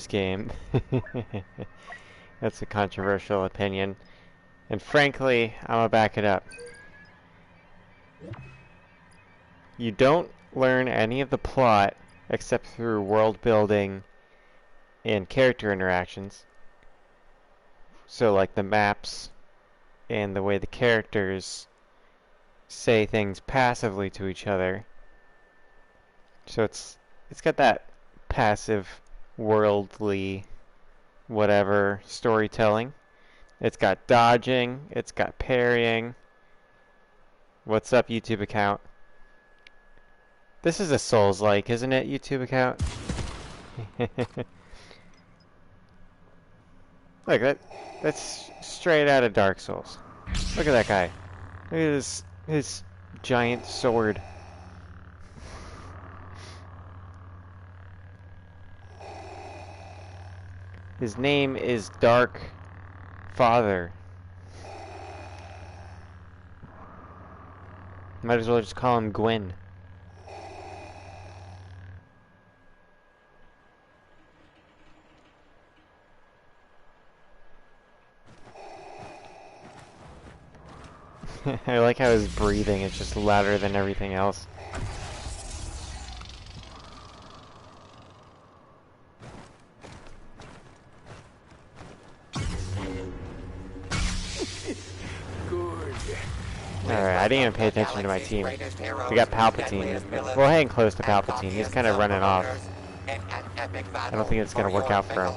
game. That's a controversial opinion. And frankly, I'm gonna back it up. You don't learn any of the plot except through world building and character interactions. So like the maps and the way the characters say things passively to each other. So it's got that passive, worldly, whatever storytelling. It's got dodging, it's got parrying. What's up, YouTube account? This is a Soulslike, isn't it, YouTube account? Look, that's straight out of Dark Souls. Look at that guy. Look at his giant sword. His name is Dark Father. Might as well just call him Gwyn. I like how his breathing is just louder than everything else. Alright, I didn't even pay attention to my team. We got Palpatine. We'll hang close to Palpatine. He's kind of running off. I don't think it's going to work out for him.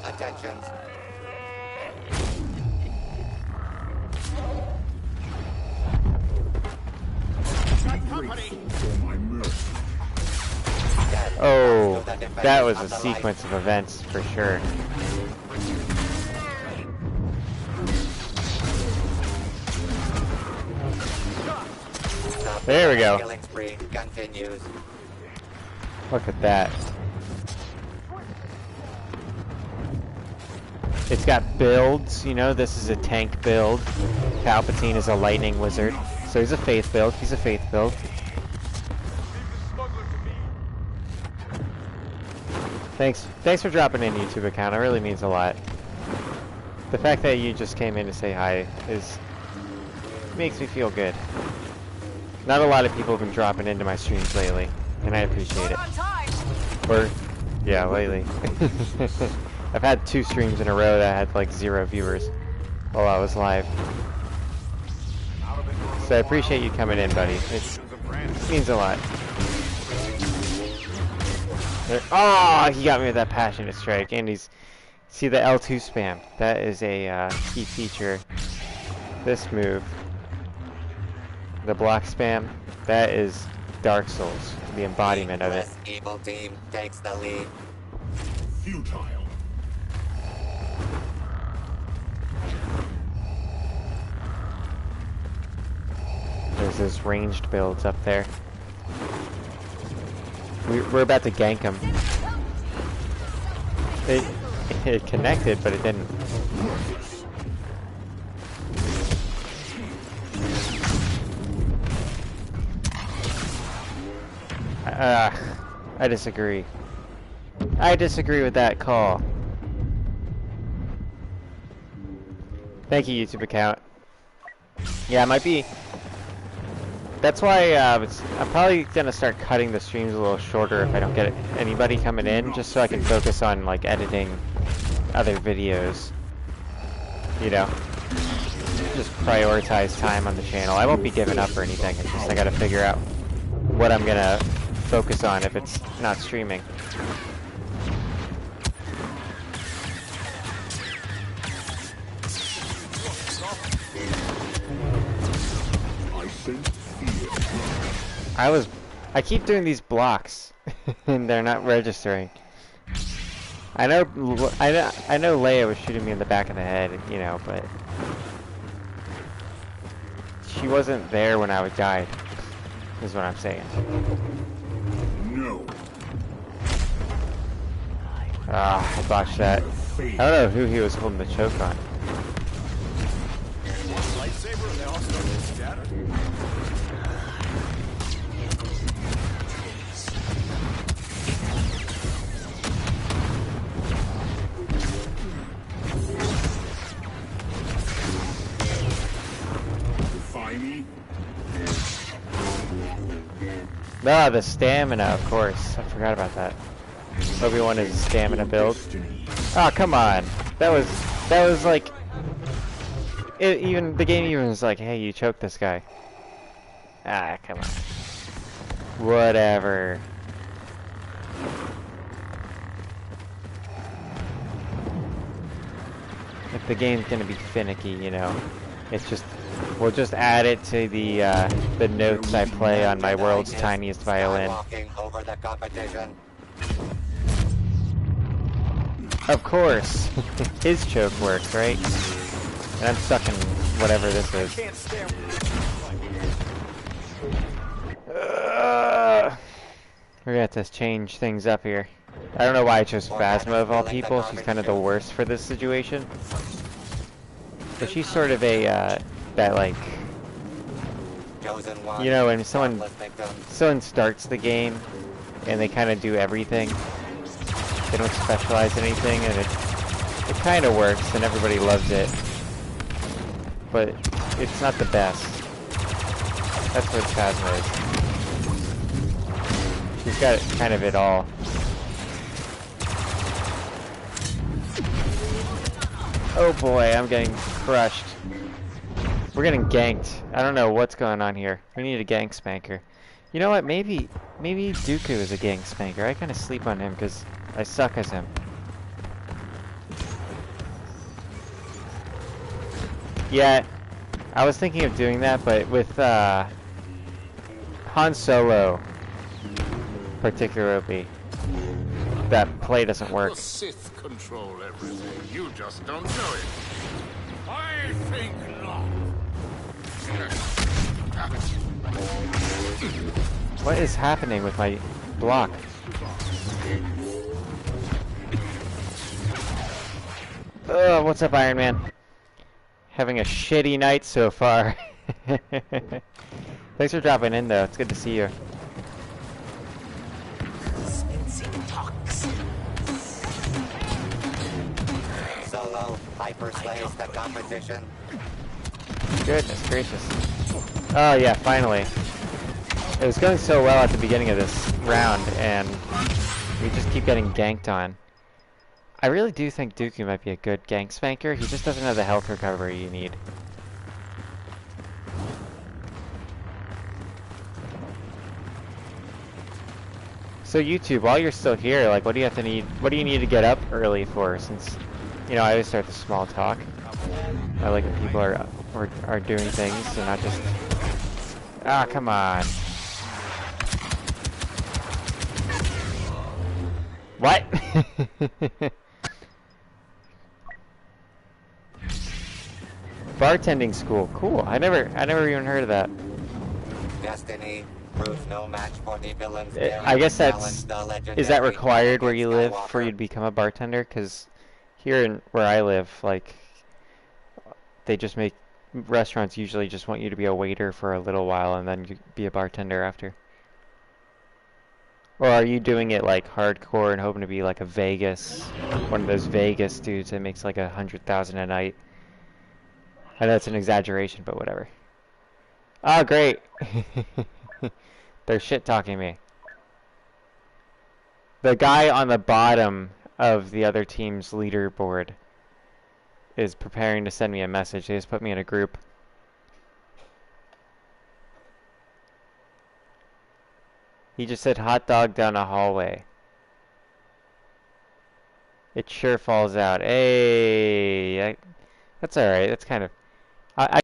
Oh, that was a sequence of events for sure. There we go. Look at that. It's got builds, you know, this is a tank build. Palpatine is a lightning wizard. So he's a faith build, he's a faith build. Thanks for dropping in, YouTube account, it really means a lot. The fact that you just came in to say hi makes me feel good. Not a lot of people have been dropping into my streams lately, and I appreciate it. Or, yeah, lately. I've had 2 streams in a row that had like 0 viewers while I was live. So I appreciate you coming in, buddy. It means a lot. Oh, he got me with that passionate strike, and see the L2 spam. That is a key feature. This move, the block spam, that is Dark Souls, the embodiment of it. Evil team takes the lead. Futile. There's those ranged builds up there. We're about to gank him. It connected, but it didn't. I disagree. I disagree with that call. Thank you, YouTube account. Yeah, it might be. That's why I'm probably gonna start cutting the streams a little shorter if I don't get anybody coming in, just so I can focus on like editing other videos. You know, just prioritize time on the channel. I won't be giving up or anything. It's just I gotta figure out what I'm gonna focus on if it's not streaming. I keep doing these blocks, and they're not registering. I know Leia was shooting me in the back of the head, you know, but she wasn't there when I died, is what I'm saying. No. Ah, I botched that. I don't know who he was holding the choke on. Lightsaber, they all start to scatter. Ah, the stamina, of course. I forgot about that. Obi-Wan is a stamina build. Oh, come on. That was like... even the game even was like, hey, you choked this guy. Ah, come on. Whatever. If the game's gonna be finicky, you know, it's just... We'll just add it to the notes I play on my world's tiniest violin. Over the competition. Of course. His choke works, right? And I'm stuck in whatever this is. We're gonna have to change things up here. I don't know why I chose Phasma of all people. She's kind of the worst for this situation. But she's sort of a, that like... You know, when someone starts the game, and they kind of do everything. They don't specialize in anything, and it kind of works, and everybody loves it. But it's not the best. That's what Phasma is. She's got kind of it all. Oh boy, I'm getting crushed. We're getting ganked. I don't know what's going on here. We need a gank spanker. You know what? Maybe Dooku is a gank spanker. I kind of sleep on him because I suck as him. Yeah, I was thinking of doing that, but with Han Solo, particularly, that play doesn't work. The Sith control everything. You just don't know it. I think not. What is happening with my block? Ugh, what's up, Iron Man? Having a shitty night so far. Thanks for dropping in, though. It's good to see you. Solo hyper slays the competition. Goodness gracious. Oh yeah, finally. It was going so well at the beginning of this round, and we just keep getting ganked on. I really do think Dooku might be a good gank spanker. He just doesn't have the health recovery you need. So YouTube, while you're still here, like, what do you you need to get up early for? Since, you know, I always start the small talk. I like when people are doing things and not just... Ah, come on. What? Bartending school, cool. I never even heard of that. Destiny proves no match for the villains. I guess is that required where you live for you to become a bartender? Because here where I live, like, they just make restaurants usually just want you to be a waiter for a little while and then you be a bartender after. Or are you doing it like hardcore and hoping to be like one of those Vegas dudes that makes like 100,000 a night? I know it's an exaggeration, but whatever. Oh, great! They're shit-talking me. The guy on the bottom of the other team's leaderboard is preparing to send me a message. They just put me in a group. He just said hot dog down a hallway. It sure falls out. Hey, that's alright. That's kind of... I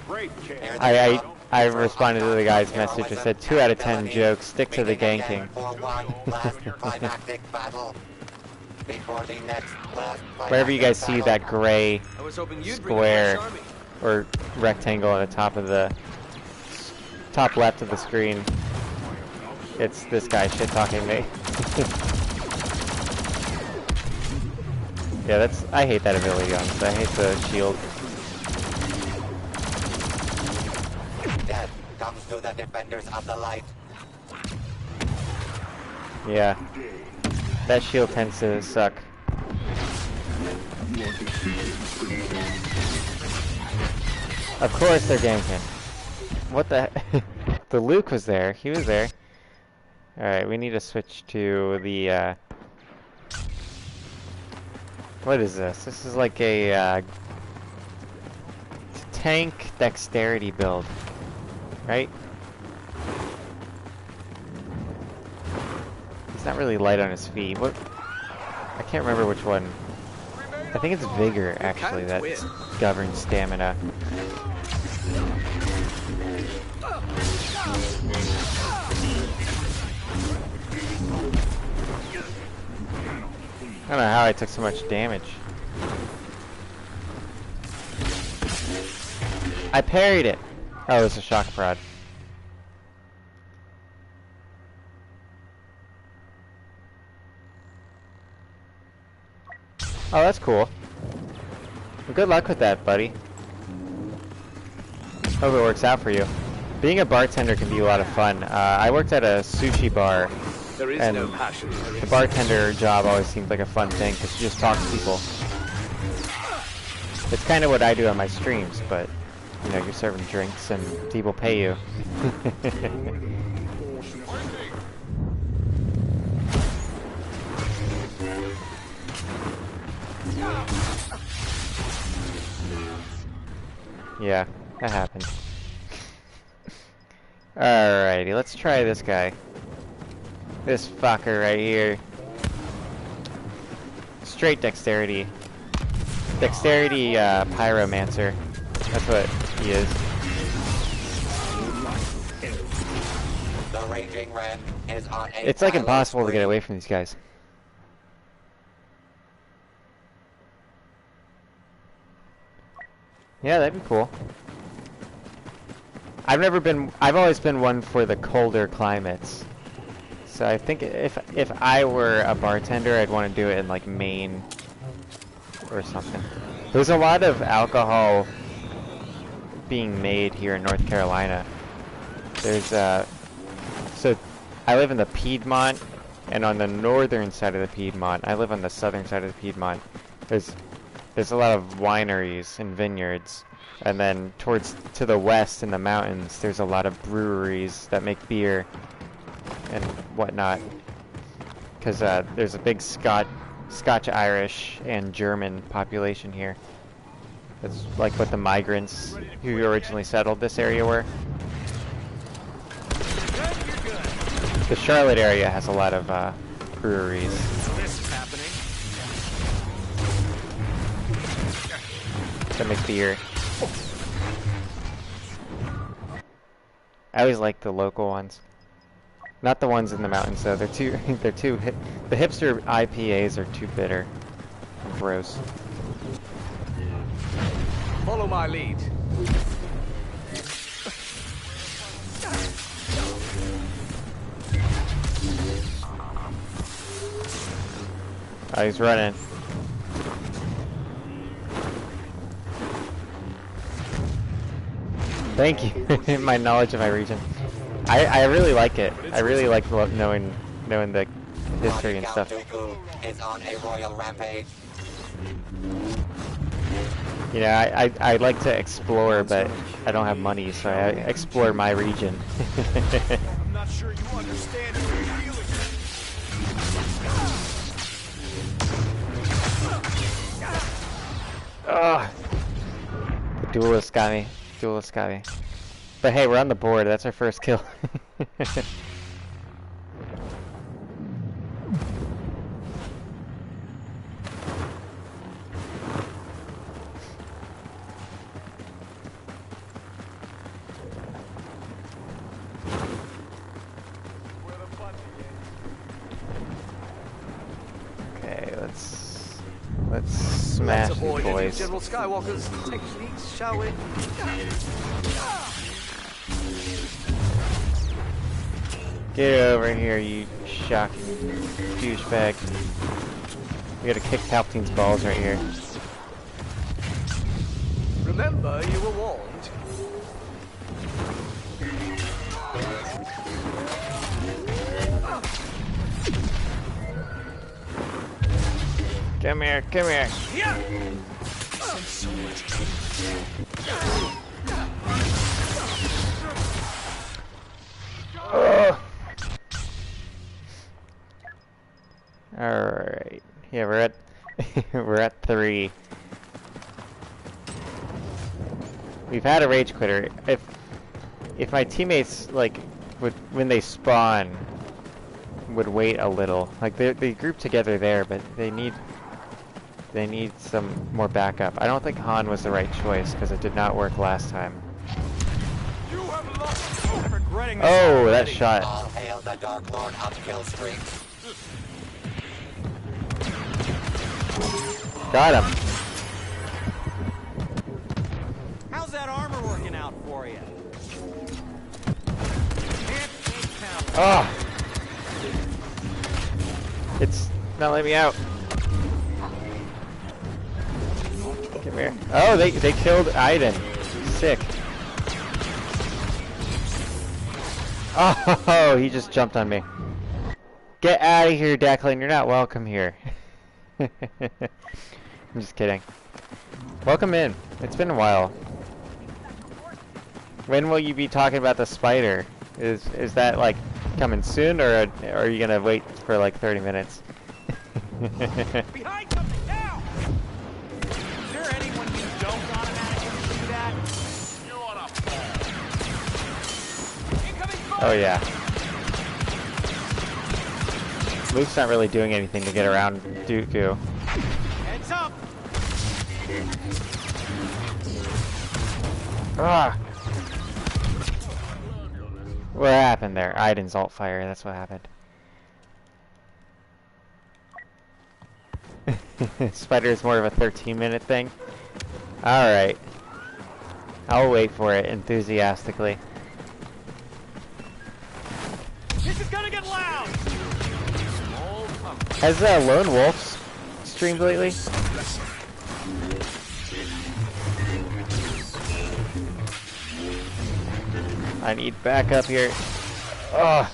Great kid. I responded to the guy's message. I said 2 out of 10 jokes. Stick to the ganking. For one last climactic battle. Before the next last Wherever you guys see that gray I was hoping you'd bring a fresh square army. or rectangle at the top of the top left of the screen, it's this guy shit talking me. Yeah, I hate that ability, honestly. I hate the shield. death comes to the defenders of the light. Yeah. That shield tends to suck. Of course they're ganking. What the heck? The Luke was there. He was there. Alright, we need to switch to the, what is this? This is like a, tank dexterity build. Right? He's not really light on his feet. What? I can't remember which one. I think it's Vigor, actually, that governs stamina. I don't know how I took so much damage. I parried it! Oh, it's a shock prod. Oh, that's cool. Well, good luck with that, buddy. Hope it works out for you. Being a bartender can be a lot of fun. I worked at a sushi bar, There is and no passion. the bartender job always seemed like a fun thing because you just talk to people. It's kind of what I do on my streams, but you know, you're serving drinks and people pay you. Yeah, that happened. Alrighty, let's try this guy. This fucker right here. Straight dexterity. Dexterity, pyromancer. That's what he is. The raging red is on a It's like battle impossible to spree. get away from these guys. Yeah, that'd be cool. I've always been one for the colder climates. So I think if I were a bartender, I'd want to do it in like Maine or something. There's a lot of alcohol being made here in North Carolina. There's so I live in the Piedmont, and on the northern side of the Piedmont, I live on the southern side of the Piedmont. There's a lot of wineries and vineyards, and then to the west in the mountains, there's a lot of breweries that make beer and whatnot. Because there's a big Scotch-Irish and German population here. That's like what the migrants who originally settled this area were. The Charlotte area has a lot of breweries. This is happening. That make beer. I always like the local ones. Not the ones in the mountains though. They're too the hipster IPAs are too bitter and gross. Follow my lead. Oh, he's running. Thank you. My knowledge of my region. I really like it. I really like knowing the history and stuff. Dooku is on a royal rampage. You know, I like to explore, but I don't have money, so I explore my region. I'm not sure you understand what you're feeling. Ugh. The duelist got me. Duelist got me. But hey, we're on the board. That's our first kill. smash these avoid any of boys. General Skywalker's techniques, shall we? Get over here, you shocking douchebag. We gotta kick Palpatine's balls right here. Remember, you were warned. Come here, come here. Yeah. Alright. Yeah, we're at we're at 3. We've had a rage quitter. If my teammates like would when they spawn would wait a little. Like they group together there, but they need some more backup. I don't think Han was the right choice because it did not work last time. You have lost. I'm regretting this Oh, that already. shot. All hail the Dark Lord upkill streak. Got him. How's that armor working out for you? Can't take count. Oh! It's not letting me out. Come here. Oh, they killed Iden. Sick. Oh, he just jumped on me. Get out of here, Declan. You're not welcome here. I'm just kidding. Welcome in. It's been a while. When will you be talking about the spider? Is that like coming soon, or are you gonna wait for like 30 minutes? Behind something now! Is there anyone you don't automatically do that? You wanna fall? Incoming fire! Oh yeah. Luke's not really doing anything to get around Dooku. Heads up! Ah! What happened there? Iden's alt fire, that's what happened. Spider is more of a 13-minute thing. Alright. I'll wait for it enthusiastically. This is gonna get loud! Has Lone Wolf streamed lately? I need backup here. Ugh.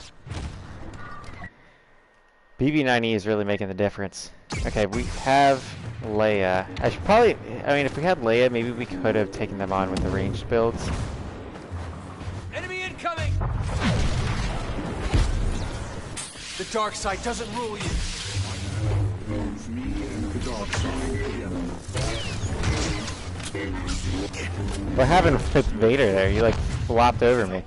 BB-9E is really making the difference. Okay, we have Leia. I should probably... I mean, if we had Leia, maybe we could have taken them on with the ranged builds. Enemy incoming! The dark side doesn't rule you. What happened with Vader there? You like flopped over me.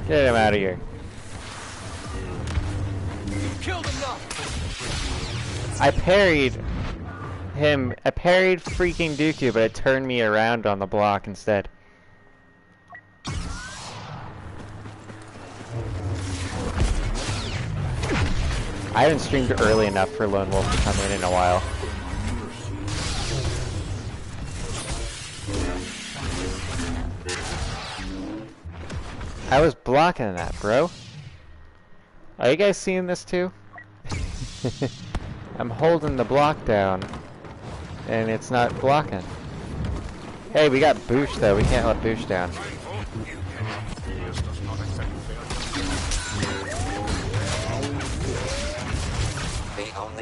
Get him out of here. You've killed enough! I parried him. I parried freaking Dooku, but it turned me around on the block instead. I haven't streamed early enough for Lone Wolf to come in a while. I was blocking that, bro. Are you guys seeing this too? I'm holding the block down, and it's not blocking. Hey, we got Boosh though. We can't let Boosh down.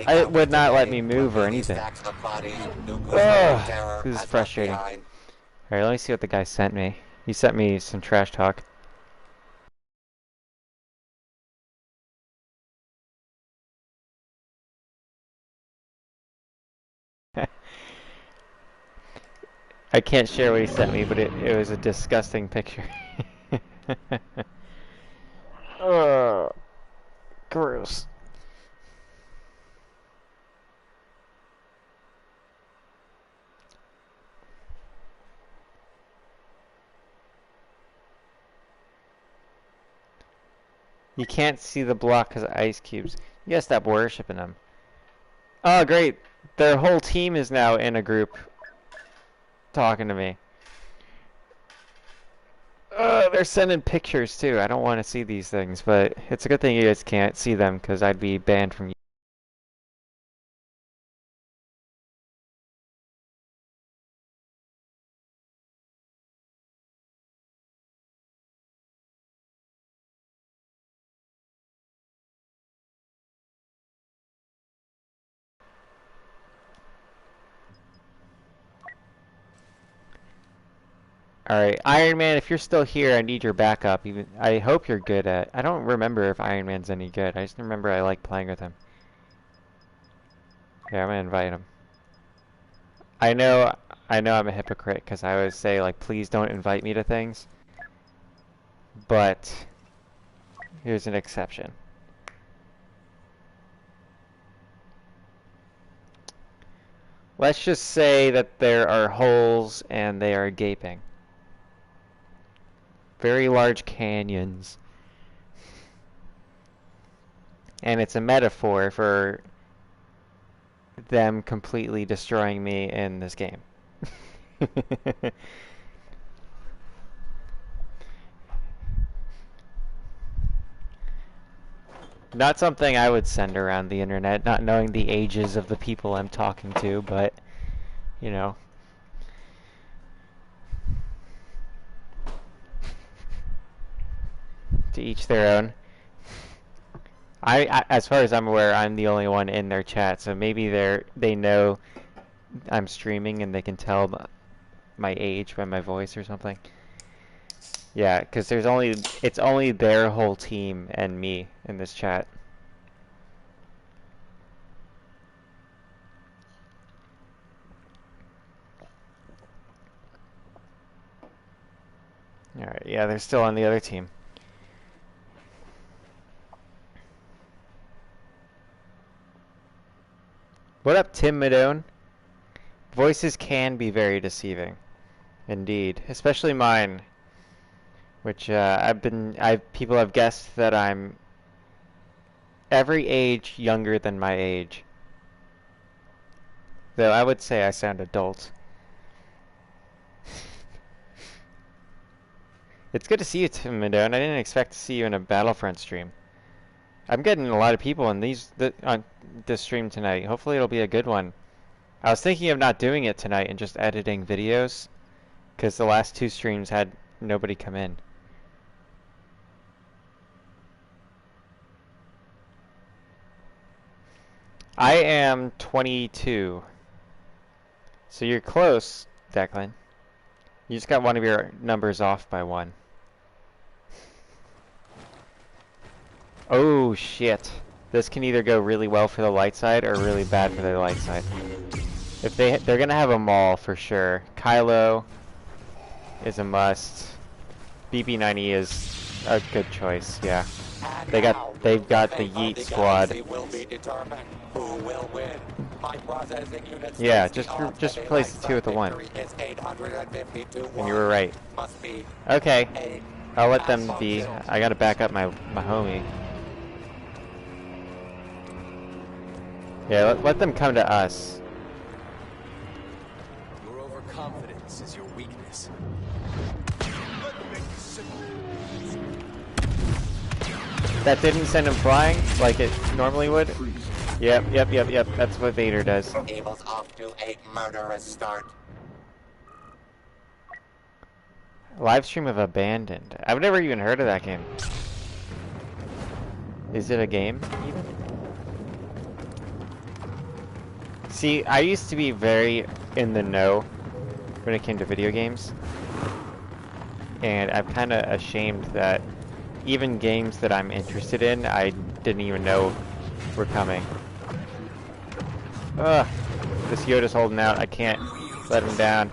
It would not let me move or anything. Ugh, this is frustrating. Alright, let me see what the guy sent me. He sent me some trash talk. I can't share what he sent me, but it was a disgusting picture. Ugh, gross. You can't see the block because of ice cubes. You gotta stop worshipping them. Oh, great. Their whole team is now in a group talking to me. They're sending pictures too. I don't want to see these things, but it's a good thing you guys can't see them because I'd be banned from. Alright, Iron Man, if you're still here, I need your backup. Even I hope you're good at. I don't remember if Iron Man's any good. I just remember I like playing with him. Yeah, I'm gonna invite him. I know I'm a hypocrite because I always say like, please don't invite me to things. But here's an exception. Let's just say that there are holes and they are gaping. Very large canyons. And it's a metaphor for them completely destroying me in this game. Not something I would send around the internet, not knowing the ages of the people I'm talking to, but, you know. To each their own. As far as I'm aware, I'm the only one in their chat, so maybe they know I'm streaming and they can tell my age by my voice or something. Yeah, because it's only their whole team and me in this chat. Alright, yeah, they're still on the other team. What up, Tim Madone? Voices can be very deceiving. Indeed. Especially mine. Which, people have guessed that I'm every age younger than my age. Though I would say I sound adult. It's good to see you, Tim Madone. I didn't expect to see you in a Battlefront stream. I'm getting a lot of people on this stream tonight. Hopefully it'll be a good one. I was thinking of not doing it tonight and just editing videos, because the last two streams had nobody come in. I am 22. So you're close, Declan. You just got one of your numbers off by one. Oh shit. This can either go really well for the light side or really bad for the light side. If they're gonna have a maul for sure. Kylo is a must. BB-90 is a good choice, yeah. They've got the Yeet squad. Yeah, just replace the 2 with the 1. And you were right. Okay, I'll let them be. I gotta back up my homie. Yeah, let them come to us. Your overconfidence is your weakness. That didn't send him flying like it normally would? Yep. That's what Vader does. Evil's off to a murderous start. Livestream of Abandoned. I've never even heard of that game. Is it a game, even? See, I used to be very in the know when it came to video games. And I'm kind of ashamed that even games that I'm interested in, I didn't even know were coming. Ugh, this Yoda's holding out. I can't let him down.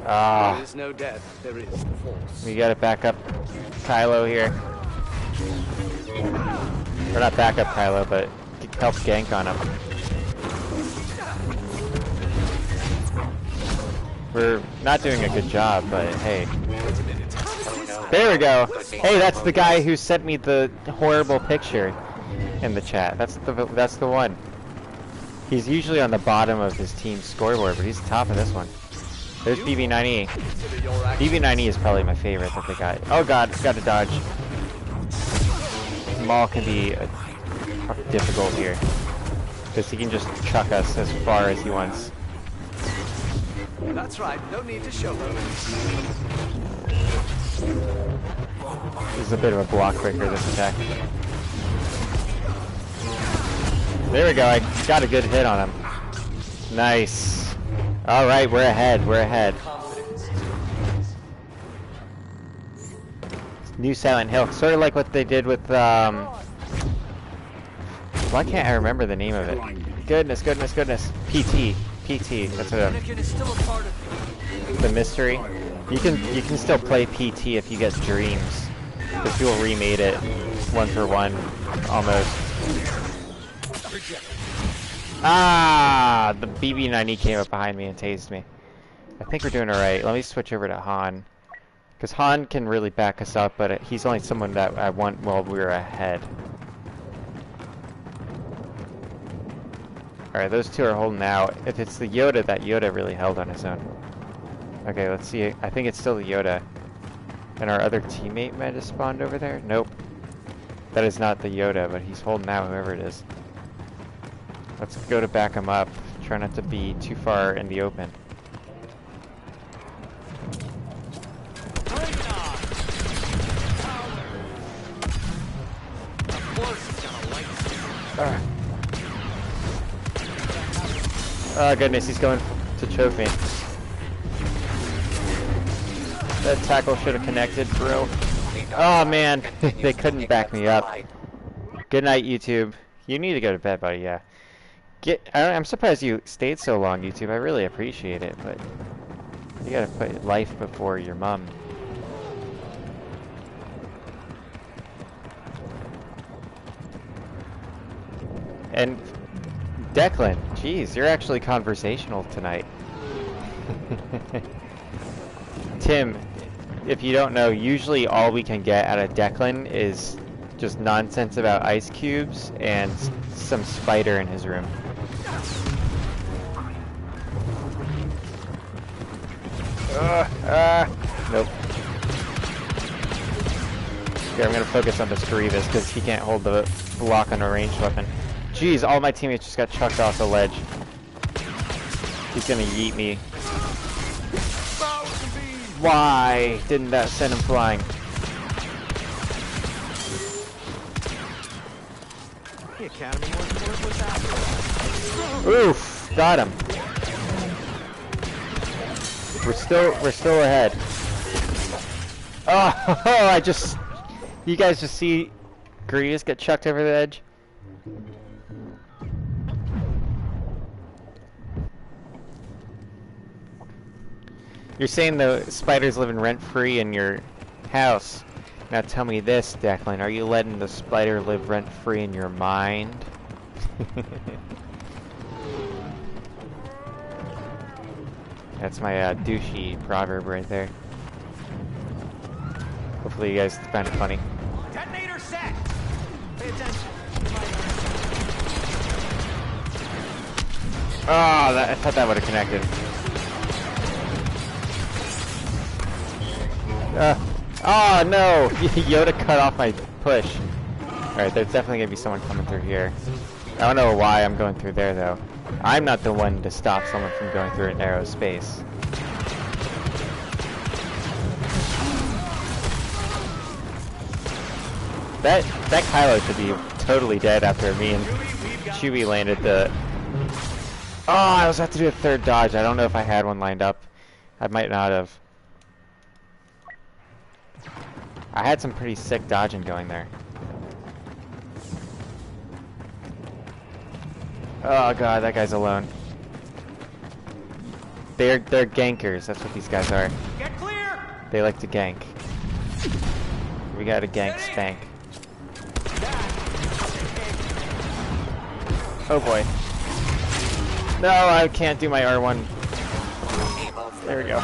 Ah, There is no death, there is the force. we gotta back up Kylo here. Or not back up Kylo, but help gank on him. We're not doing a good job, but hey. There we go. Hey, that's the guy who sent me the horrible picture in the chat. That's the one. He's usually on the bottom of his team's scoreboard, but he's top of this one. There's BB9E. BB9E is probably my favorite that they got. Oh god, got to dodge. Maul can be difficult here, because he can just chuck us as far as he wants. That's right, no need to showboat. This is a bit of a block breaker, this attack. There we go, I got a good hit on him. Nice. Alright, we're ahead, we're ahead. New Silent Hill, sort of like what they did with, why can't I remember the name of it? Goodness, goodness, goodness. PT, that's what the mystery. You can still play PT if you get dreams. Because people remade it 1-for-1, almost. Ah, the BB9E came up behind me and tased me. I think we're doing alright. Let me switch over to Han. Because Han can really back us up, but he's only someone that I want while we're ahead. Alright, those two are holding out. If it's the Yoda, that Yoda really held on his own. Okay, let's see. I think it's still the Yoda. And our other teammate might have spawned over there? Nope. That is not the Yoda, but he's holding out, whoever it is. Let's go to back him up. Try not to be too far in the open. Oh goodness, he's going to choke me. That tackle should have connected, bro. Oh man, they couldn't back me up. Good night, YouTube. You need to go to bed, buddy, yeah. I'm surprised you stayed so long, YouTube. I really appreciate it, but you gotta put life before your mom. And Declan, jeez, you're actually conversational tonight. Tim, if you don't know, usually all we can get out of Declan is just nonsense about ice cubes and some spider in his room. Nope. Here, I'm gonna focus on this Grievous because he can't hold the block on a ranged weapon. Jeez, all my teammates just got chucked off the ledge. He's gonna yeet me. Why didn't that send him flying? The Academy was that. Oof, got him. We're still ahead. Oh, you guys just see Grievous get chucked over the edge? You're saying the spider's living rent-free in your house. Now tell me this, Declan, are you letting the spider live rent-free in your mind? That's my douchey proverb right there. Hopefully you guys find it funny. Detonator set! Pay attention. Oh, I thought that would have connected. Oh no! Yoda cut off my push. Alright, there's definitely gonna be someone coming through here. I don't know why I'm going through there though. I'm not the one to stop someone from going through a narrow space. That Kylo should be totally dead after me and Chewie landed the... Oh, I was about to do a third dodge. I don't know if I had one lined up. I might not have. I had some pretty sick dodging going there. Oh god, that guy's alone. They're gankers, that's what these guys are. Get clear! They like to gank. We gotta gank spank. Oh boy. No, I can't do my R1. There we go.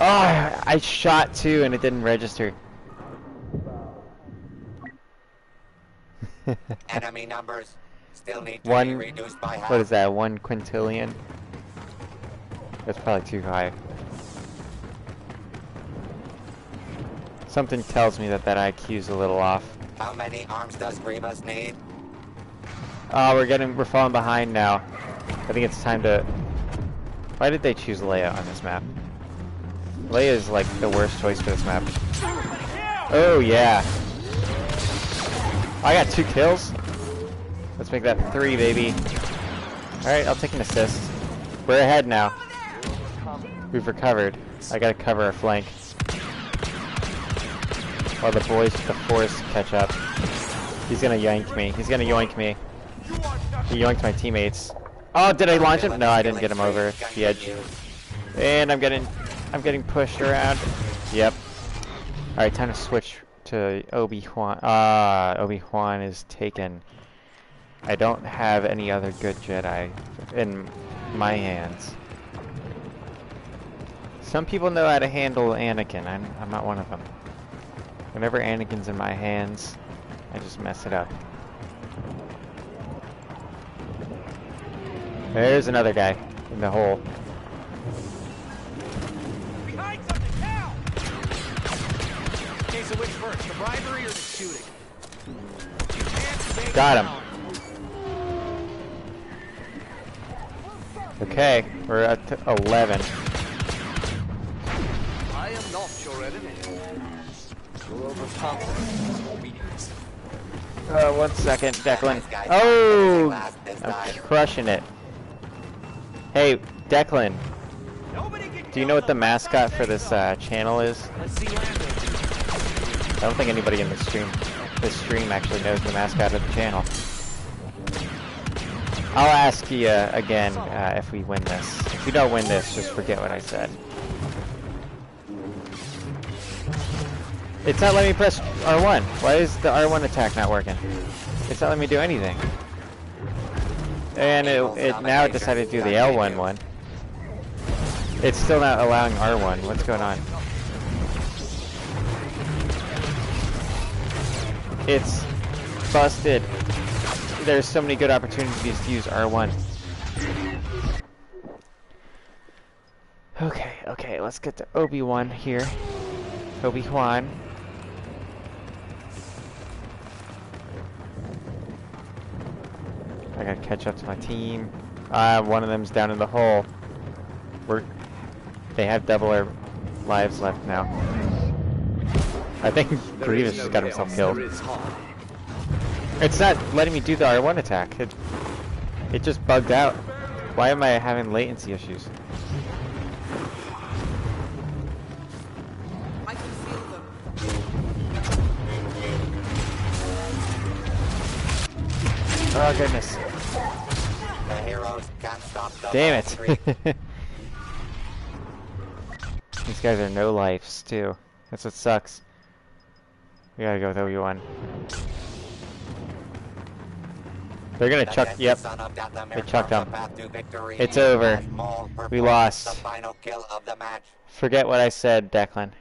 Oh, I shot two and it didn't register. Enemy numbers still need to be One, reduced by half. what is that, 1 quintillion? That's probably too high. Something tells me that IQ's a little off. How many arms does Grievous need? Oh, we're falling behind now. I think it's time to... Why did they choose Leia on this map? Leia is like the worst choice for this map. Oh yeah. I got 2 kills. Let's make that 3, baby. Alright, I'll take an assist. We're ahead now. We've recovered. I gotta cover our flank. While the boys with the force catch up. He's gonna yank me. He's gonna yoink me. He yoinked my teammates. Oh, did I launch him? No, I didn't get him over the edge. And I'm getting pushed around. Yep. Alright, time to switch to Obi-Wan. Obi-Wan is taken. I don't have any other good Jedi in my hands. Some people know how to handle Anakin. I'm not one of them. Whenever Anakin's in my hands, I just mess it up. There's another guy in the hole. Behind something now! Okay, so which first, the bribery or the shooting? Got him. Okay, we're at 11. I am not your enemy. You're overconfident. Weakness. 1 second, Declan. Oh! I'm crushing it. Hey, Declan. Do you know what the mascot for this channel is? Let's see Lando. I don't think anybody in this stream actually knows the mascot of the channel. I'll ask you again if we win this. If we don't win this, just forget what I said. It's not letting me press R1. Why is the R1 attack not working? It's not letting me do anything. And now it decided to do the L1 one. It's still not allowing R1. What's going on? It's busted. There's so many good opportunities to use R1. Okay, let's get to Obi-Wan here. Obi-Wan. I gotta catch up to my team. One of them's down in the hole. They have double our lives left now. I think Grievous just got himself killed. It's not letting me do the R1 attack. It just bugged out. Why am I having latency issues? I can feel them. Oh goodness. The heroes can't stop the Damn monster. it. These guys are no lives too. That's what sucks. We gotta go with Obi-Wan. They're gonna chuck. Yep. They chucked him. It's over. We lost. The final kill of the match. Forget what I said, Declan.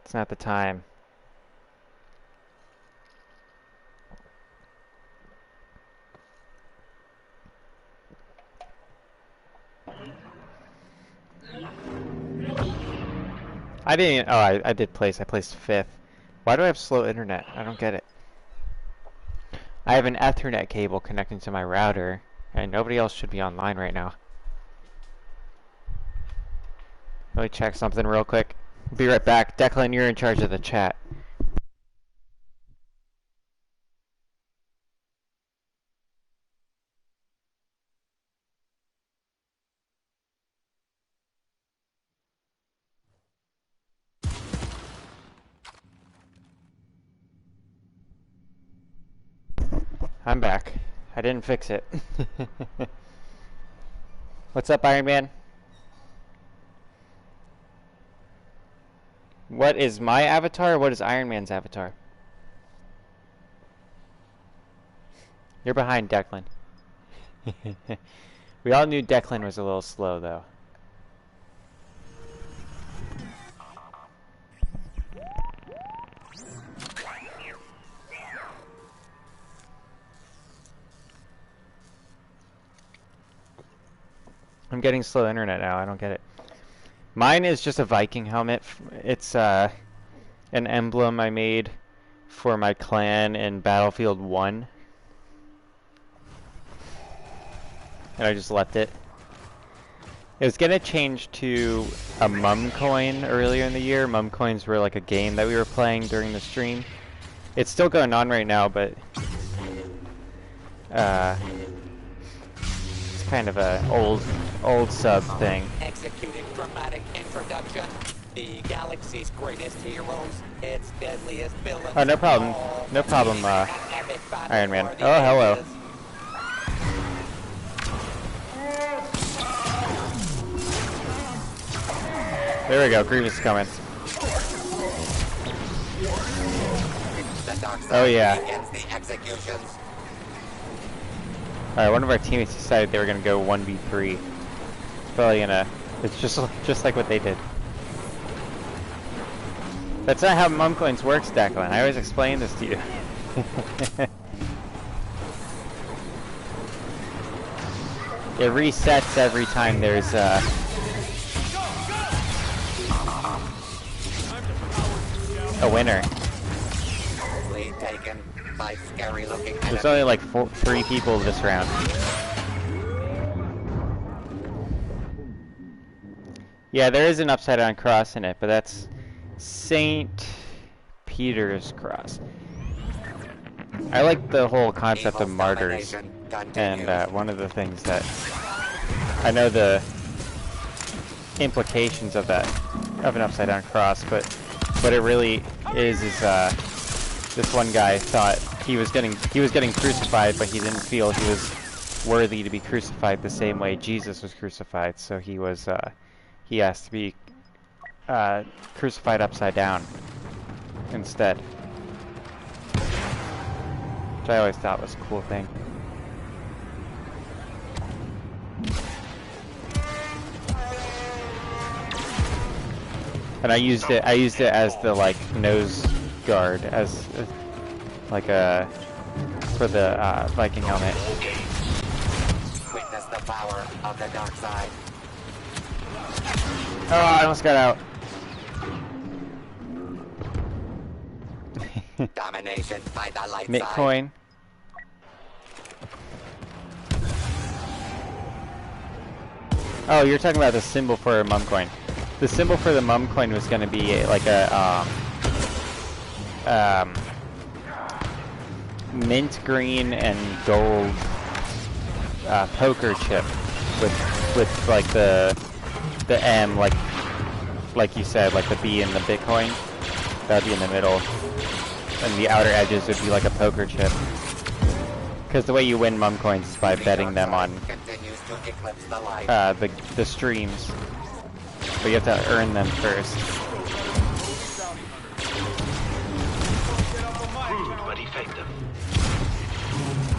It's not the time. I didn't. Oh, I did place. I placed 5th. Why do I have slow internet? I don't get it. I have an Ethernet cable connecting to my router, and nobody else should be online right now. Let me check something real quick. Be right back. Declan, you're in charge of the chat. I'm back. I didn't fix it. What's up, Iron Man? What is my avatar, or what is Iron Man's avatar? You're behind Declan. We all knew Declan was a little slow, though. I'm getting slow internet now. I don't get it. Mine is just a Viking helmet. It's an emblem I made for my clan in Battlefield 1. And I just left it. It was gonna change to a mum coin earlier in the year. Mum coins were like a game that we were playing during the stream. It's still going on right now, but it's kind of a old sub thing. Executing dramatic introduction. The galaxy's greatest heroes, its deadliest villains. Oh, no problem. No problem, Iron Man. Oh, hello. There we go, Grievous is coming. Oh yeah. Alright, one of our teammates decided they were gonna go 1v3. It's probably gonna... It's just like what they did. That's not how mum coins works, Declan. I always explain this to you. It resets every time there's a winner. Lead taken by scary looking enemy. There's only like 3 people this round. Yeah, there is an upside down cross in it, but that's St. Peter's Cross. I like the whole concept of martyrs, and one of the things that I know the implications of that, of an upside down cross, but what it really is this one guy thought he was getting crucified, but he didn't feel he was worthy to be crucified the same way Jesus was crucified, so he asked to be crucified upside down instead, which I always thought was a cool thing. And I used it as the like nose guard, as like for the Viking helmet. Witness the power of the dark side. Oh, I almost got out. Domination by the light Mitt side. coin. Oh, you're talking about the symbol for a mum coin. The symbol for the mum coin was going to be like a mint green and gold poker chip with like the M, like you said, like the B in the Bitcoin. That'd be in the middle, and the outer edges would be like a poker chip. Because the way you win mum coins is by betting them on the streams. But you have to earn them first.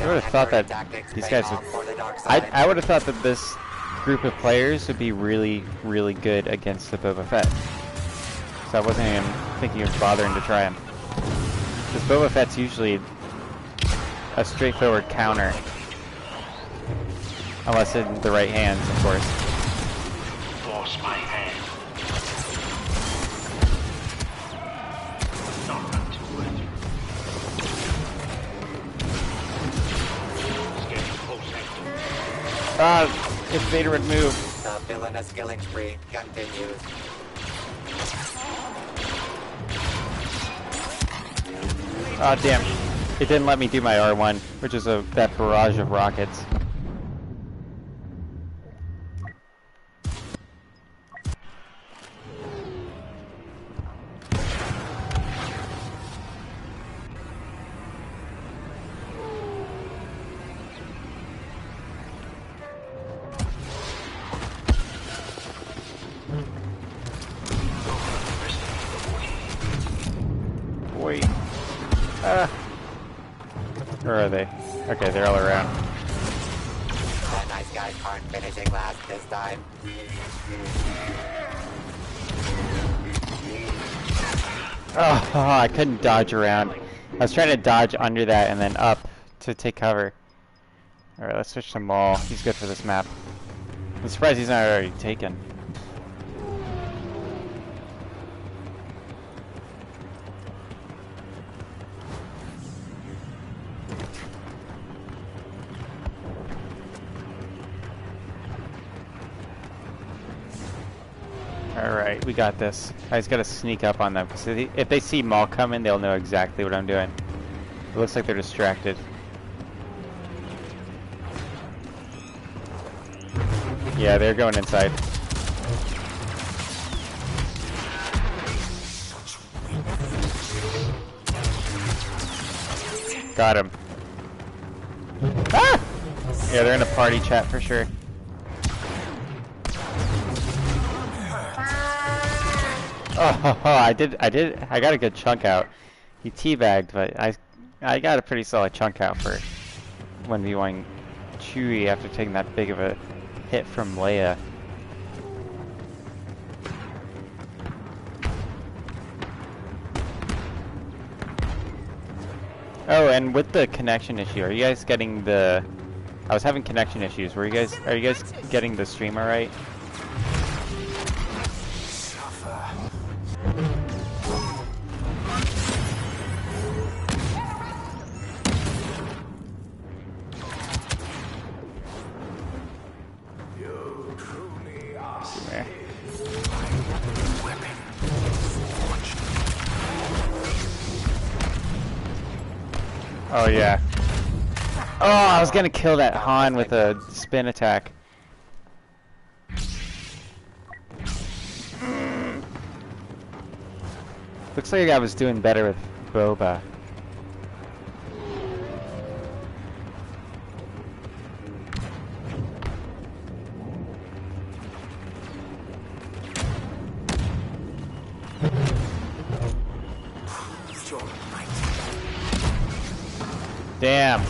I would have thought that these guys would... I would have thought that this group of players would be really, really good against the Boba Fett. So I wasn't even thinking of bothering to try him. Because Boba Fett's usually a straightforward counter. Unless in the right hands, of course. Force my hand. If Vader would move. The villainous killing spree continues. Oh damn. It didn't let me do my R1, which is that barrage of rockets. Wait. Where are they? Okay, they're all around. The nice guys aren't finishing last this time. Oh, I couldn't dodge around. I was trying to dodge under that and then up to take cover. Alright, let's switch to Maul. He's good for this map. I'm surprised he's not already taken. Alright, we got this. I just gotta sneak up on them, because if they see Maul coming, they'll know exactly what I'm doing. It looks like they're distracted. Yeah, they're going inside. Got him. Ah! Yeah, they're in a party chat for sure. Oh, I got a good chunk out. He teabagged, but I got a pretty solid chunk out for 1v1 Chewie after taking that big of a hit from Leia. Oh, and with the connection issue, are you guys getting the... I was having connection issues. Are you guys getting the stream alright? Oh yeah. Oh, I was gonna kill that Han with a spin attack. Looks like I was doing better with Boba. Damn.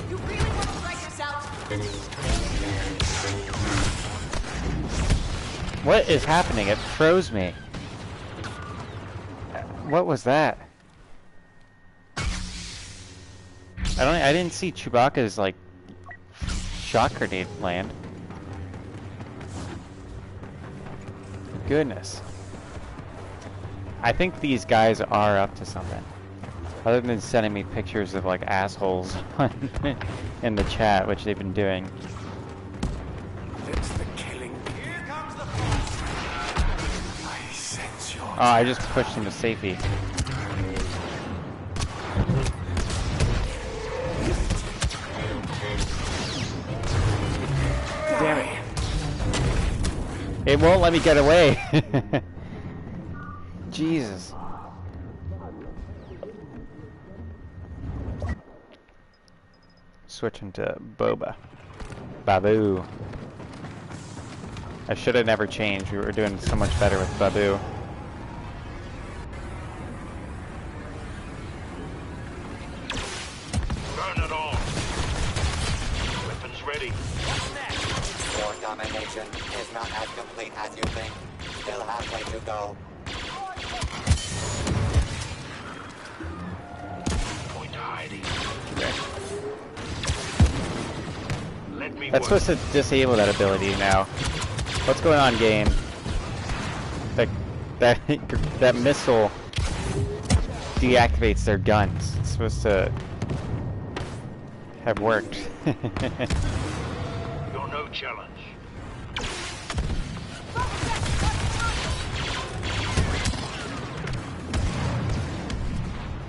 You really want to strike us out? What is happening? It froze me. What was that? I didn't see Chewbacca's like shock grenade land. Goodness. I think these guys are up to something. Other than sending me pictures of like assholes in the chat, which they've been doing. It's the killing. Here comes the force. I sense your... Oh, I just pushed him to safety. Damn it. It won't let me get away. Jesus. Switching to Boba. Babu. I should have never changed. We were doing so much better with Babu. Burn it all. Weapons ready. Your domination is not as complete as you think. Still halfway to go. Going to hiding. Let me That's work. supposed to disable that ability now. What's going on, game? That missile deactivates their guns. It's supposed to have worked. You're no challenge.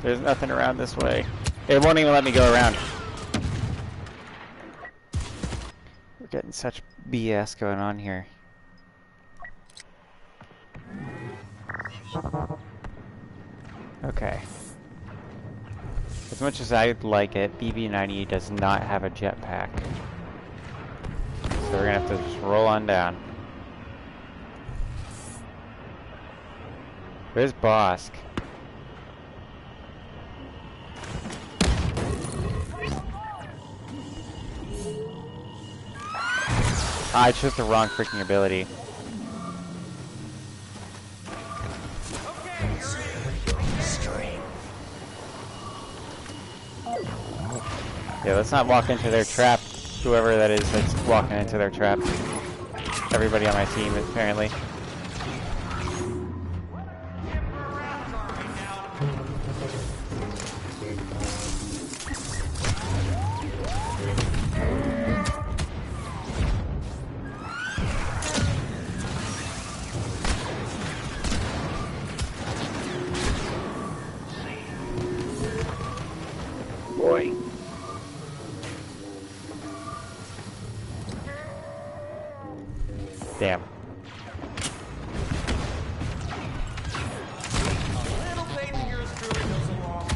There's nothing around this way. It won't even let me go around. We're getting such BS going on here. Okay. As much as I'd like it, BB-90 does not have a jetpack. So we're gonna have to just roll on down. Where's Bosk? I chose the wrong freaking ability. Yeah, let's not walk into their trap. Whoever that is that's walking into their trap. Everybody on my team, apparently. Boy. Damn. Little faith in yours truly goes a long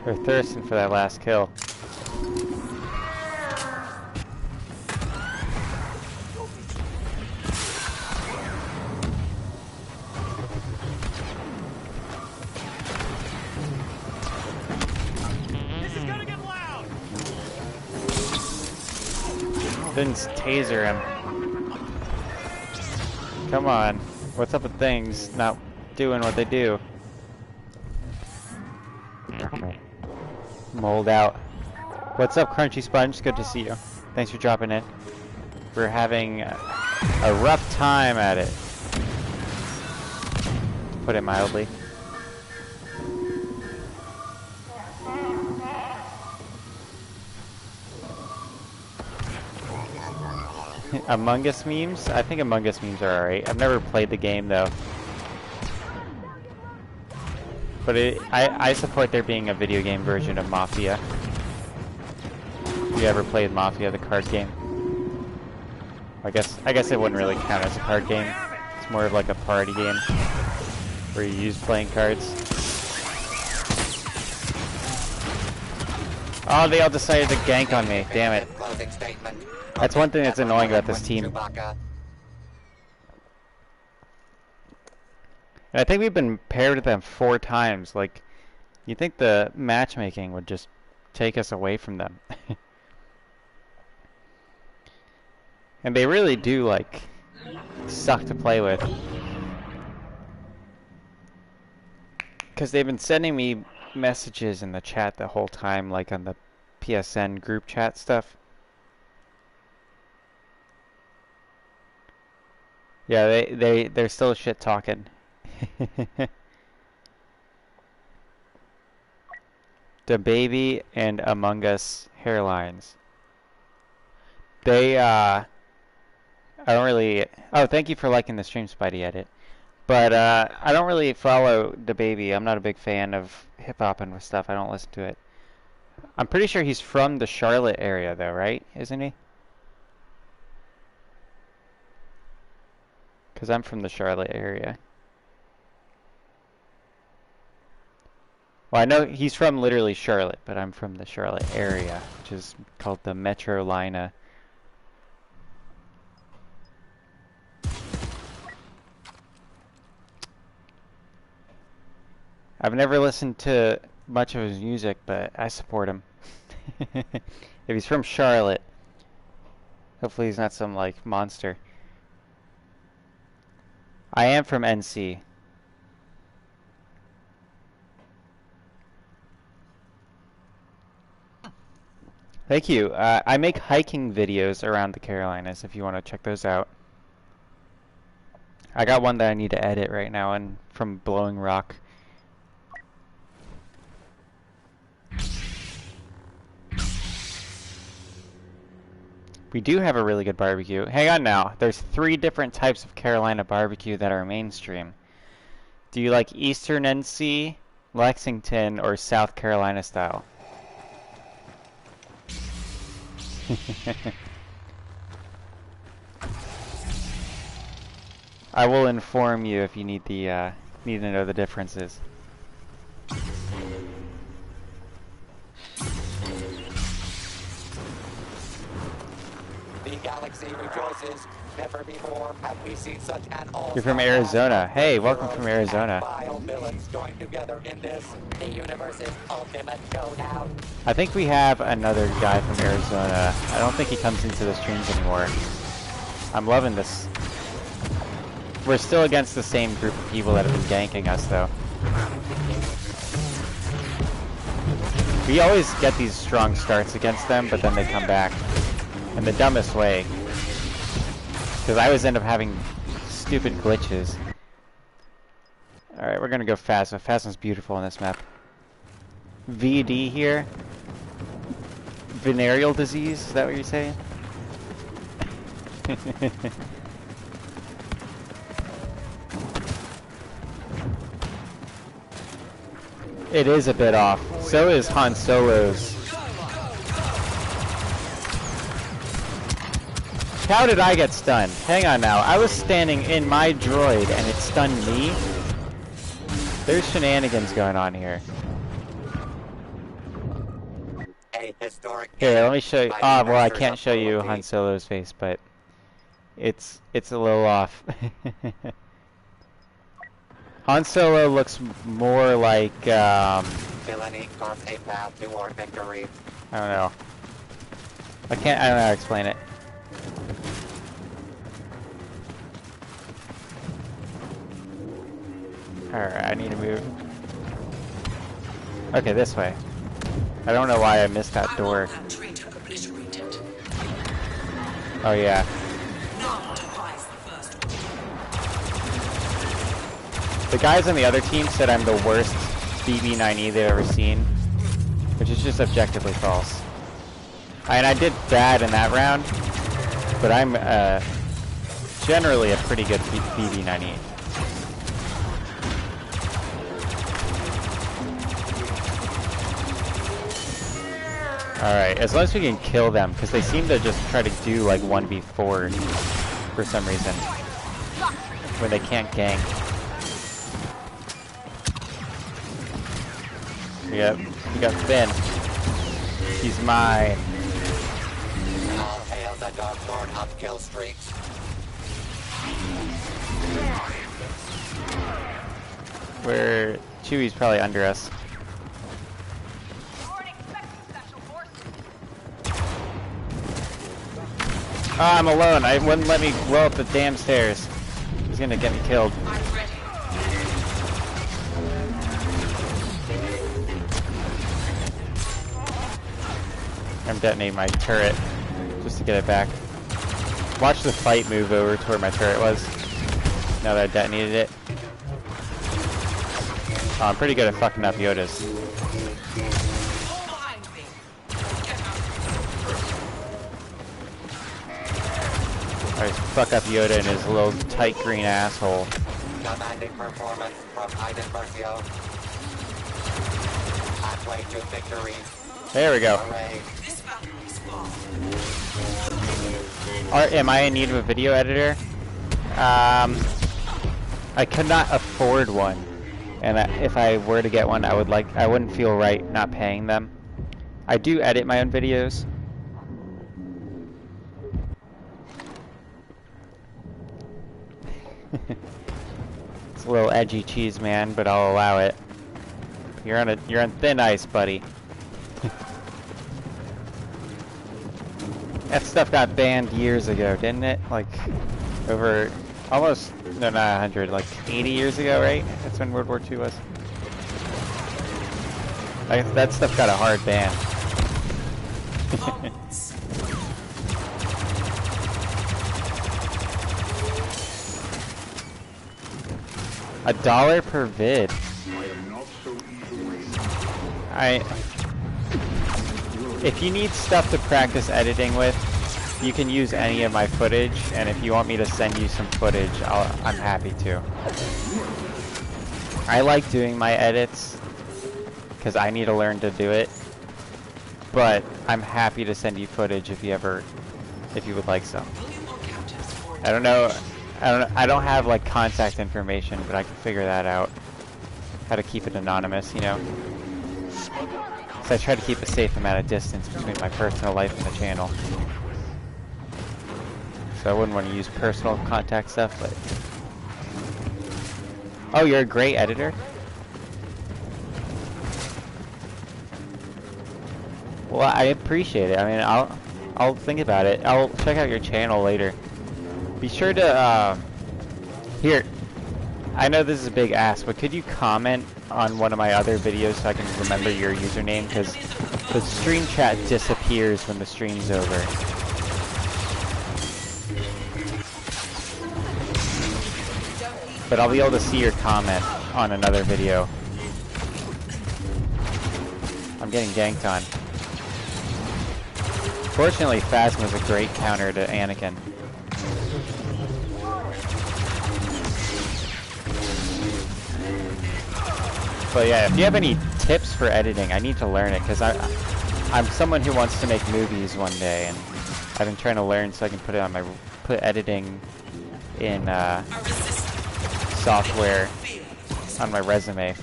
They're thirsting for that last kill. This is gonna get loud! Didn't taser him. Come on. What's up with things not doing what they do? Mold out. What's up, Crunchy Sponge? Good to see you. Thanks for dropping in. We're having a rough time at it, to put it mildly. Among Us memes? I think Among Us memes are alright. I've never played the game though. But I support there being a video game version of Mafia. You ever played Mafia, the card game? I guess it wouldn't really count as a card game. It's more of like a party game where you use playing cards. Oh, they all decided to gank on me. Damn it. That's one thing that's annoying about this team. And I think we've been paired with them 4 times. Like, you think the matchmaking would just take us away from them. And they really do, like, suck to play with. Because they've been sending me messages in the chat the whole time, like on the PSN group chat stuff. Yeah, they're still shit talking. The Baby and Among Us hairlines. They I don't really. Oh, thank you for liking the stream, Spidey Edit. But I don't really follow the Baby. I'm not a big fan of hip hop and stuff. I don't listen to it. I'm pretty sure he's from the Charlotte area, though, right? Isn't he? Because I'm from the Charlotte area. Well, I know he's from literally Charlotte, but I'm from the Charlotte area, which is called the Metrolina. I've never listened to much of his music, but I support him. If he's from Charlotte, hopefully he's not some, like, monster. I am from NC. Thank you. I make hiking videos around the Carolinas if you want to check those out. I got one that I need to edit right now and from Blowing Rock. We do have a really good barbecue. Hang on now. There's 3 different types of Carolina barbecue that are mainstream. Do you like Eastern NC, Lexington, or South Carolina style? I will inform you if you need the need to know the differences. The galaxy rejoices. Never before have we seen such an all. You're from Arizona. Hey, welcome from Arizona. Villains joined together in this, the universe's ultimate showdown. I think we have another guy from Arizona. I don't think he comes into the streams anymore. I'm loving this. We're still against the same group of people that have been ganking us, though. We always get these strong starts against them, but then they come back in the dumbest way. Because I always end up having stupid glitches. Alright, we're gonna go Phasma. Phasma's beautiful on this map. VD here. Venereal disease, is that what you're saying? It is a bit off. So is Han Solo's. How did I get stunned? Hang on now. I was standing in my droid and it stunned me. There's shenanigans going on here. A historic Here, let me show you. by Ah, well, I masters can't of show you cruelty. Han Solo's face, but it's a little off. Han Solo looks more like Villainy carves a path toward victory. I don't know. I don't know how to explain it. Alright, I need to move. Okay, this way. I don't know why I missed that door. That traitor obliterated. Oh yeah. None defies the first order. The guys on the other team said I'm the worst BB9E they've ever seen, which is just objectively false. And I did bad in that round, but I'm generally a pretty good BB9E. Alright, as long as we can kill them, because they seem to just try to do like 1v4 for some reason, when they can't gank. Yep, we got Finn. He's mine. All hail the Dark Lord of kill streaks. Where Chewie's probably under us. Oh, I'm alone. I wouldn't let me blow up the damn stairs. He's gonna get me killed. I'm ready. I'm detonating my turret just to get it back. Watch the fight move over to where my turret was. Now that I detonated it. Oh, I'm pretty good at fucking up Yoda's. Behind me. I just fuck up Yoda in his little tight green asshole. Commanding performance from Iden Mercio. Halfway to victory. There we go. Hooray. This battle is far. Am I in need of a video editor? I could not afford one, and if I were to get one, I wouldn't feel right not paying them. I do edit my own videos. It's a little edgy cheese, man, but I'll allow it. You're on thin ice, buddy. That stuff got banned years ago, didn't it? Like, over almost, no, not 100, like 80 years ago, right? That's when World War II was. That stuff got a hard ban. $1 per vid. If you need stuff to practice editing with, you can use any of my footage, and if you want me to send you some footage, I'm happy to. I like doing my edits, because I need to learn to do it, but I'm happy to send you footage if you would like some. I don't know, I don't have like contact information, but I can figure that out. How to keep it anonymous, you know? So I try to keep a safe amount of distance between my personal life and the channel. So I wouldn't want to use personal contact stuff, but... Oh, you're a great editor? Well, I appreciate it. I mean, I'll think about it. I'll check out your channel later. Be sure to, here. I know this is a big ask, but could you comment on one of my other videos so I can remember your username? Because the stream chat disappears when the stream's over. But I'll be able to see your comment on another video. I'm getting ganked on. Fortunately, Phasma's a great counter to Anakin. But yeah, if you have any tips for editing, I need to learn it, because I'm someone who wants to make movies one day, and I've been trying to learn so I can put it on my editing in software on my resume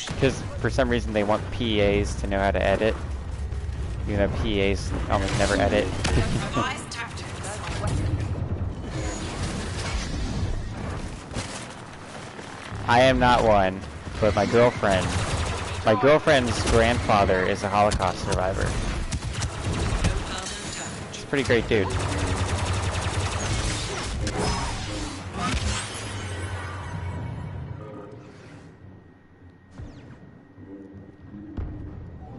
because for some reason they want PAs to know how to edit. You know, PAs almost never edit. I am not one, but my girlfriend's grandfather is a Holocaust survivor. He's a pretty great dude.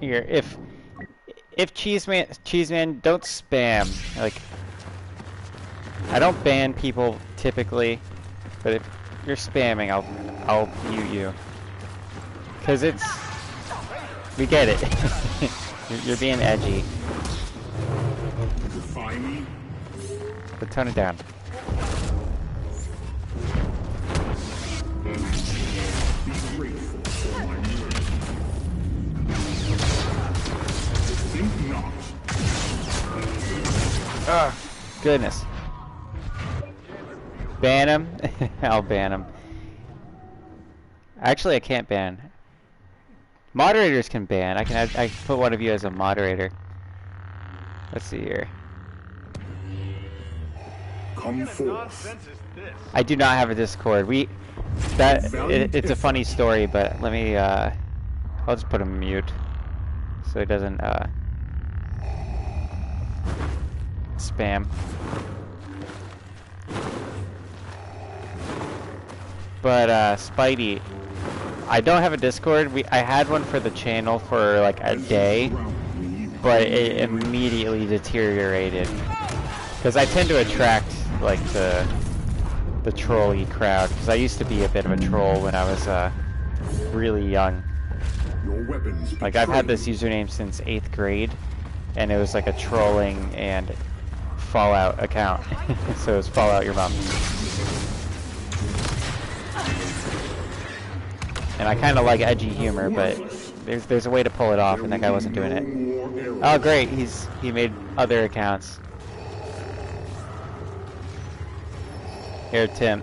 Here, if Cheeseman, don't spam. Like, I don't ban people typically, but if you're spamming, I'll mute you. Cause we get it. you're being edgy. But tone it down. Oh, goodness. Ban him? I'll ban him. Actually, I can't ban. Moderators can ban. I can put one of you as a moderator. Let's see here. Come forth. I do not have a Discord. It's a funny story, but let me I'll just put him mute so he doesn't spam. But Spidey, I don't have a Discord. I had one for the channel for like a day, but it immediately deteriorated because I tend to attract like the troll-y crowd, because I used to be a bit of a troll when I was really young. Like, I've had this username since 8th grade, and it was like a trolling and Fallout account. So it was Fallout Your Mom. And I kind of like edgy humor, but there's a way to pull it off, and that guy wasn't doing it. Oh great, he made other accounts. Here, Tim.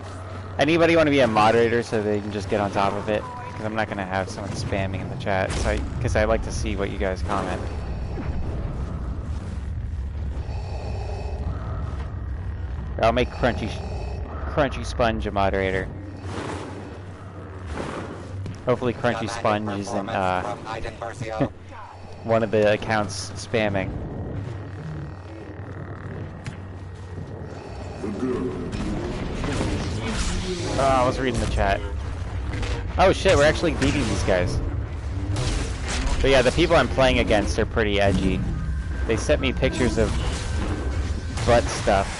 Anybody want to be a moderator so they can just get on top of it? Because I'm not going to have someone spamming in the chat. Because I like to see what you guys comment. I'll make Crunchy Sponge a moderator. Hopefully Crunchy Sponge isn't one of the accounts spamming. Oh, I was reading the chat. Oh shit, we're actually beating these guys. But yeah, the people I'm playing against are pretty edgy. They sent me pictures of butt stuff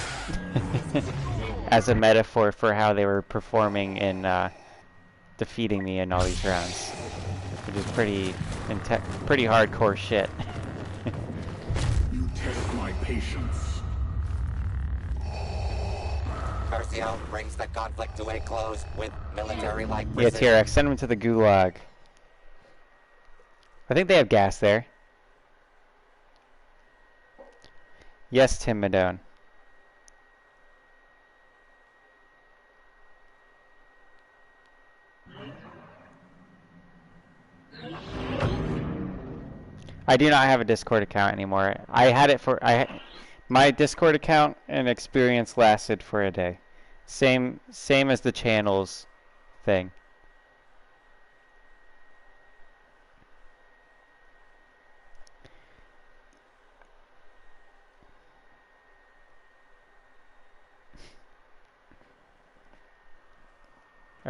as a metaphor for how they were performing in defeating me in all these rounds. Which is pretty hardcore shit. You test my patience. Mercio brings the conflict to a close with military-like Yeah, precision. T-Rex, send them to the gulag. I think they have gas there. Yes, Tim Madone. I do not have a Discord account anymore. I had it for my Discord account and experience lasted for a day. Same as the channels thing.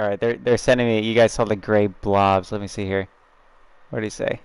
Alright, they're sending me. You guys saw the gray blobs. Let me see here. What did he say?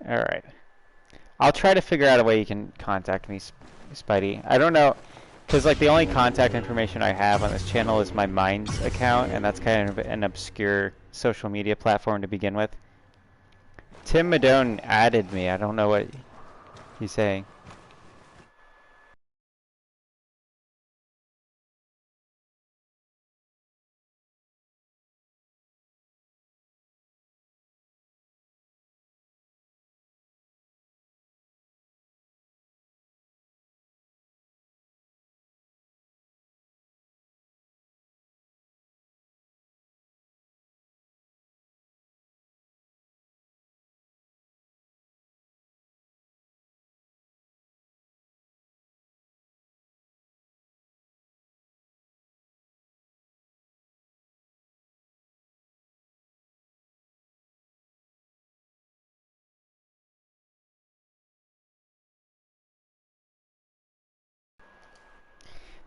Alright. I'll try to figure out a way you can contact me, Spidey. I don't know, because like the only contact information I have on this channel is my Minds account, and that's kind of an obscure social media platform to begin with. Tim Madone added me. I don't know what he's saying.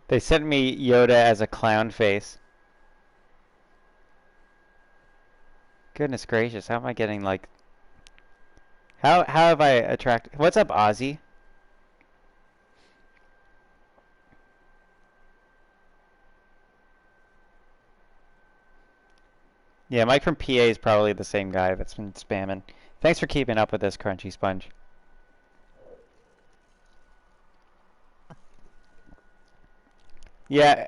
They sent me Yoda as a clown face. Goodness gracious, how am I getting like... How have I attracted... What's up, Ozzy? Yeah, Mike from PA is probably the same guy that's been spamming. Thanks for keeping up with this, Crunchy Sponge. Yeah,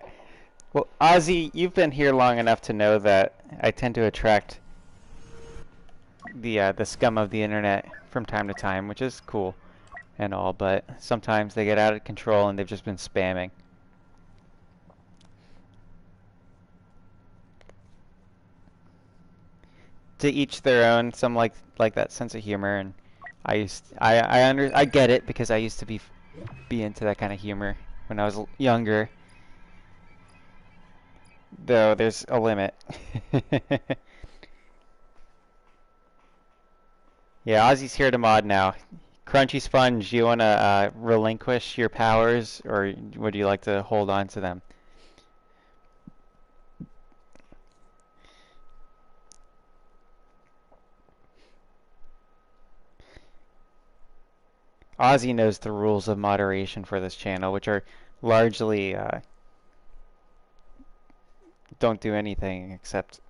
well, Ozzy, you've been here long enough to know that I tend to attract the scum of the internet from time to time, which is cool and all, but sometimes they get out of control and they've just been spamming. To each their own. Some like that sense of humor, and I get it because I used to be into that kind of humor when I was younger. Though there's a limit. Yeah, Ozzy's here to mod now. Crunchy Sponge, you want to relinquish your powers, or would you like to hold on to them? Ozzy knows the rules of moderation for this channel, which are largely don't do anything except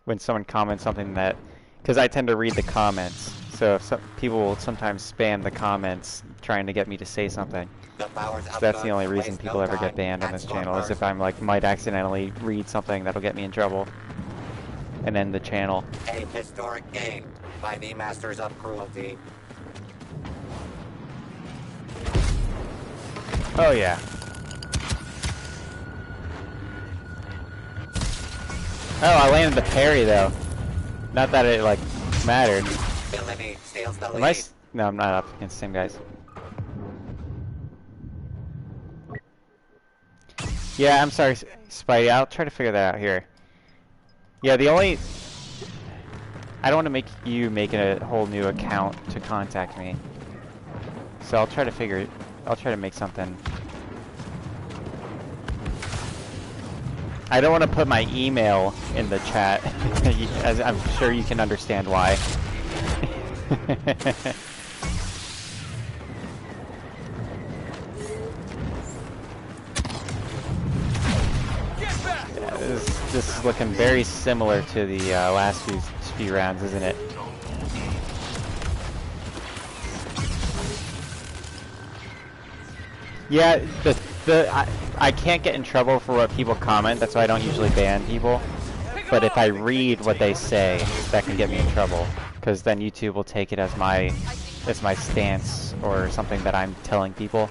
when someone comments something that, because I tend to read the comments, so if people will sometimes spam the comments trying to get me to say something. So that's the only reason people ever get banned on this channel, is if I'm like might accidentally read something that'll get me in trouble and end the channel. A historic game by the Masters of Cruelty. Oh yeah. Oh, I landed the parry though. Not that it like mattered. Ability steals the Am I lead. no, I'm not up against the same guys. Yeah, I'm sorry, Spidey. I'll try to figure that out here. Yeah, the only... I don't want to make you make a whole new account to contact me. So I'll try to make something. I don't want to put my email in the chat, as I'm sure you can understand why. Yeah, this is looking very similar to the last few rounds, isn't it? Yeah, I can't get in trouble for what people comment. That's why I don't usually ban people. But if I read what they say, that can get me in trouble, because then YouTube will take it as my stance or something that I'm telling people.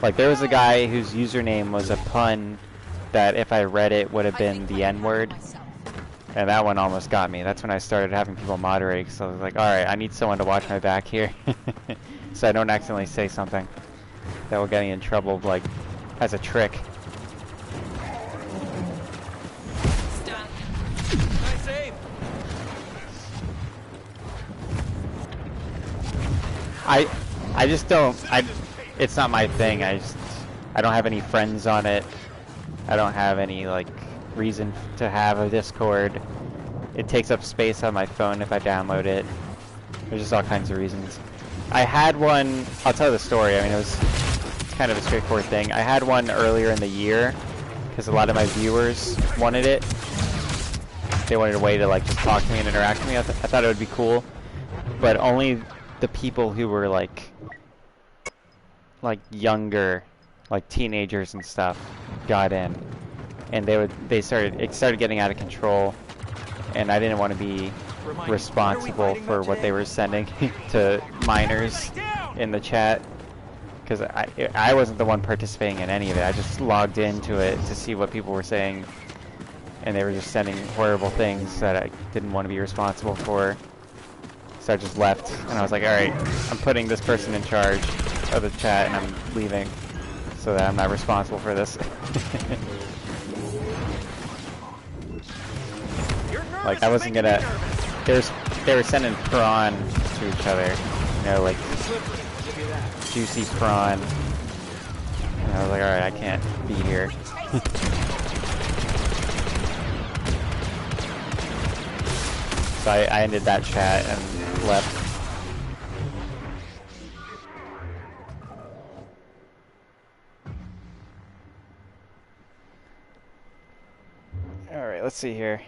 Like, there was a guy whose username was a pun that if I read it would have been the N-word. And that one almost got me. That's when I started having people moderate, so I was like, alright, I need someone to watch my back here. So I don't accidentally say something that will get me in trouble, like, as a trick. Nice aim. I just don't, it's not my thing. I don't have any friends on it. I don't have any, like, reason to have a Discord. It takes up space on my phone if I download it. There's just all kinds of reasons. I had one, I'll tell the story. I mean, it was kind of a straightforward thing. I had one earlier in the year because a lot of my viewers wanted it. They wanted a way to, like, just talk to me and interact with me. I thought it would be cool, but only the people who were like younger, like teenagers and stuff, got in, and it started getting out of control, and I didn't want to be responsible for what they were sending to minors in the chat, because I wasn't the one participating in any of it. I just logged into it to see what people were saying, and they were just sending horrible things that I didn't want to be responsible for. So I just left, and I was like, alright, I'm putting this person in charge of the chat, and I'm leaving, so that I'm not responsible for this. Like, I wasn't gonna... They were sending prawn to each other, you know, like, juicy prawn. And I was like, alright, I can't be here. So I ended that chat and left. Alright, let's see here.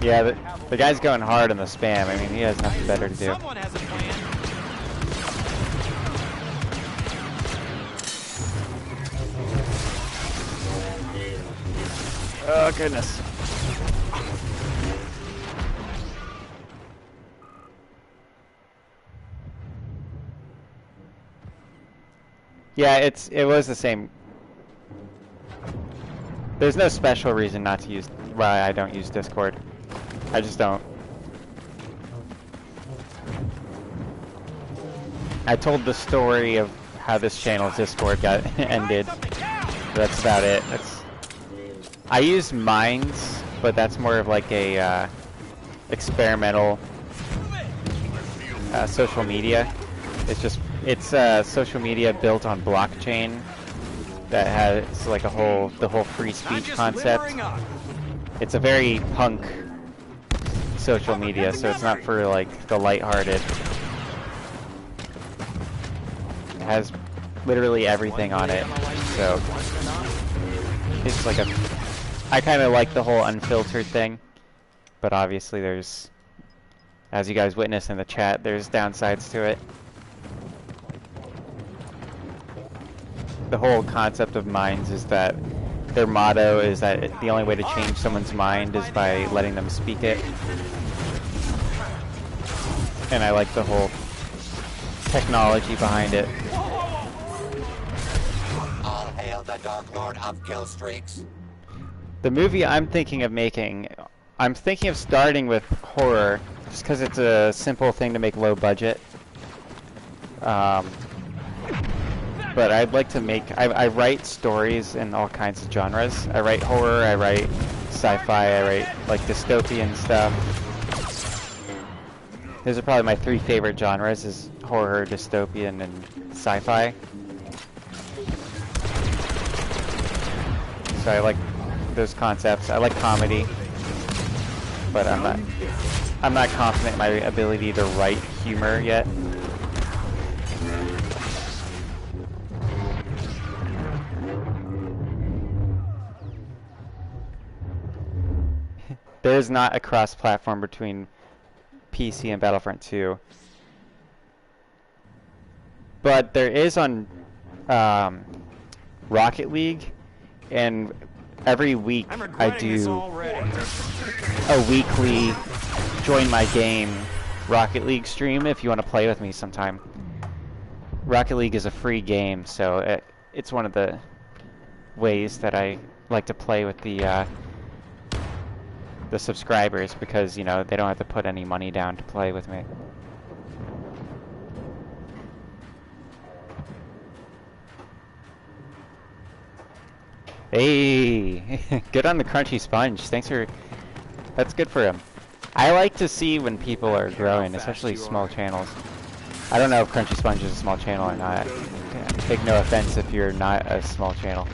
Yeah, the guy's going hard on the spam. I mean, he has nothing better to do. Someone has a plan. Oh, goodness. Yeah, it was the same. There's no special reason not to use why I don't use Discord. I just don't. I told the story of how this channel's Discord got ended. That's about it. I use Minds, but that's more of like a experimental social media. It's social media built on blockchain that has like the whole free speech concept. It's a very punk social media, so it's not for like the lighthearted. It has literally everything on it, so it's like I kind of like the whole unfiltered thing, but obviously there's, as you guys witnessed in the chat, there's downsides to it. The whole concept of Minds is that their motto is that the only way to change someone's mind is by letting them speak it. And I like the whole technology behind it. All hail the Dark Lord of Kill Streaks. The movie I'm thinking of making, I'm thinking of starting with horror, just because it's a simple thing to make low budget. But I'd like to make, I write stories in all kinds of genres. I write horror, I write sci-fi, I write like dystopian stuff. Those are probably my three favorite genres, is horror, dystopian, and sci-fi. So I like those concepts. I like comedy, but I'm not confident in my ability to write humor yet. There is not a cross-platform between PC and Battlefront 2. But there is on Rocket League, And every week I'm I regretting this do already. a weekly join my game Rocket League stream if you want to play with me sometime. Rocket League is a free game, so it's one of the ways that I like to play with the subscribers, because, you know, they don't have to put any money down to play with me. Hey, good on the crunchy sponge. Thanks for... That's good for him. I like to see when people are growing, especially small channels. I don't know if Crunchy Sponge is a small channel or not. Take no offense if you're not a small channel.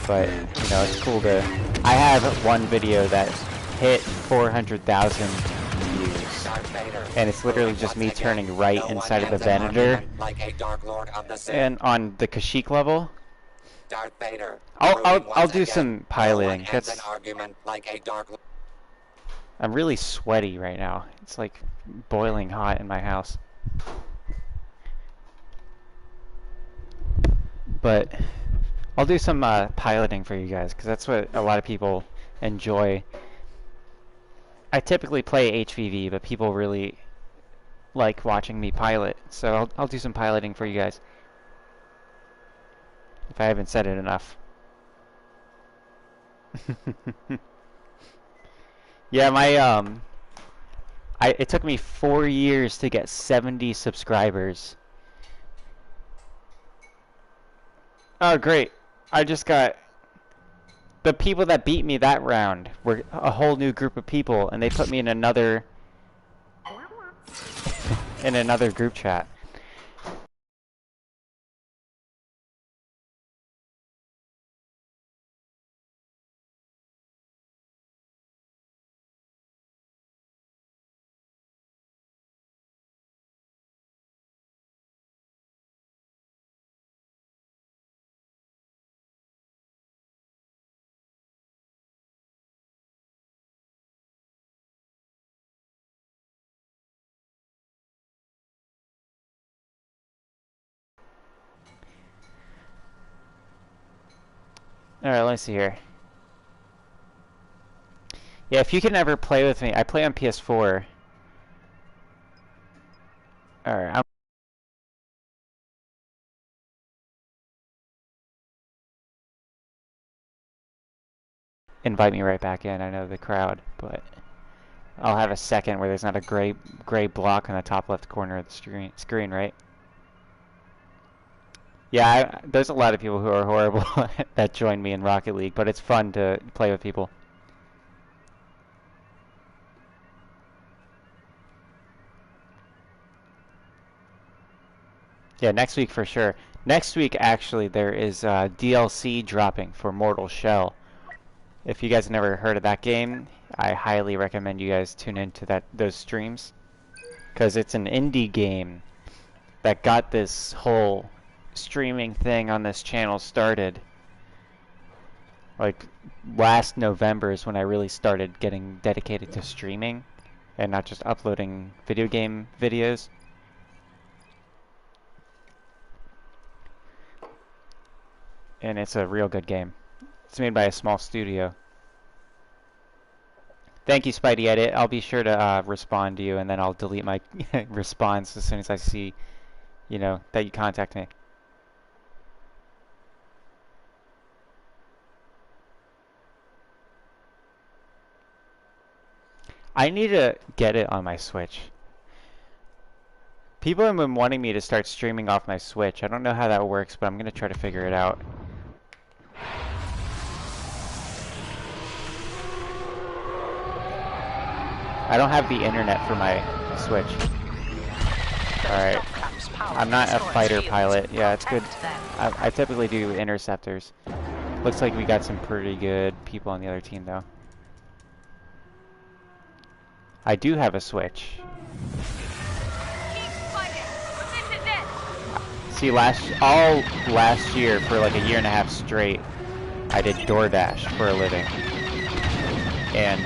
But, you know, it's cool to... I have one video that hit 400,000 views. And it's literally just me turning right inside of the Venator. And on the Kashyyyk level. I'll do some piloting. That's... I'm really sweaty right now. It's like boiling hot in my house. But I'll do some piloting for you guys, because that's what a lot of people enjoy. I typically play HvV, but people really like watching me pilot, so I'll do some piloting for you guys. If I haven't said it enough. Yeah, my it took me 4 years to get 70 subscribers. Oh, great. I just got... The people that beat me that round were a whole new group of people, and they put me in another... in another group chat. Alright, let's see here. Yeah, if you can ever play with me, I play on PS4. Alright, invite me right back in. I know the crowd, but I'll have a second where there's not a gray block on the top left corner of the screen, right? Yeah, there's a lot of people who are horrible that join me in Rocket League, but it's fun to play with people. Yeah, next week for sure. Next week, actually, there is DLC dropping for Mortal Shell. If you guys have never heard of that game, I highly recommend you guys tune into those streams, because it's an indie game that got this whole streaming thing on this channel started. Like, last November is when I really started getting dedicated to streaming and not just uploading video game videos. And it's a real good game. It's made by a small studio. Thank you, Spidey Edit. I'll be sure to respond to you, and then I'll delete my response as soon as I see, you know, that you contact me. I need to get it on my Switch. People have been wanting me to start streaming off my Switch. I don't know how that works, but I'm going to try to figure it out. I don't have the internet for my Switch. Alright. I'm not a fighter pilot. Yeah, it's good. I typically do interceptors. Looks like we got some pretty good people on the other team, though. I do have a Switch. See, all last year, for like a year and a half straight, I did DoorDash for a living. And,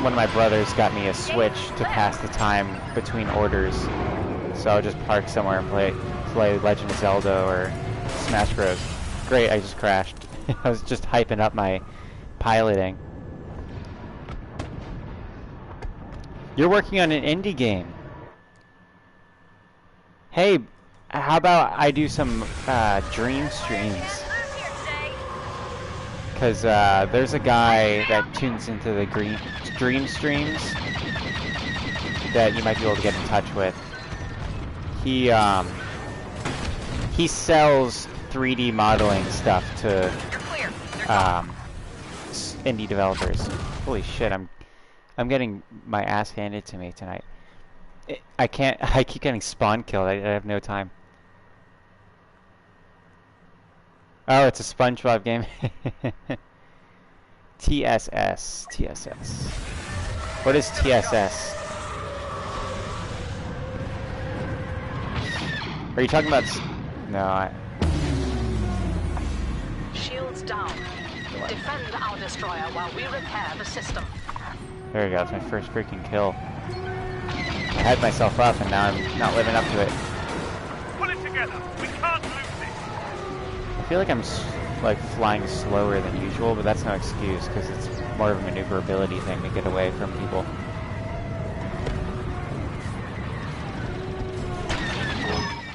one of my brothers got me a Switch to pass the time between orders. So I'll just park somewhere and play Legend of Zelda or Smash Bros. Great, I just crashed. I was just hyping up my piloting. You're working on an indie game. Hey, how about I do some dream streams? Because there's a guy that tunes into the dream streams that you might be able to get in touch with. He sells 3D modeling stuff to indie developers. Holy shit, I'm getting my ass handed to me tonight. I keep getting spawn killed. I have no time. Oh, it's a SpongeBob game. TSS. What is TSS? Are you talking about... No, Shields down. Defend our destroyer while we repair the system. There we go, that's my first freaking kill. I had myself up and now I'm not living up to it. Pull it together. We can't lose this. I feel like I'm like flying slower than usual, but that's no excuse because it's more of a maneuverability thing to get away from people.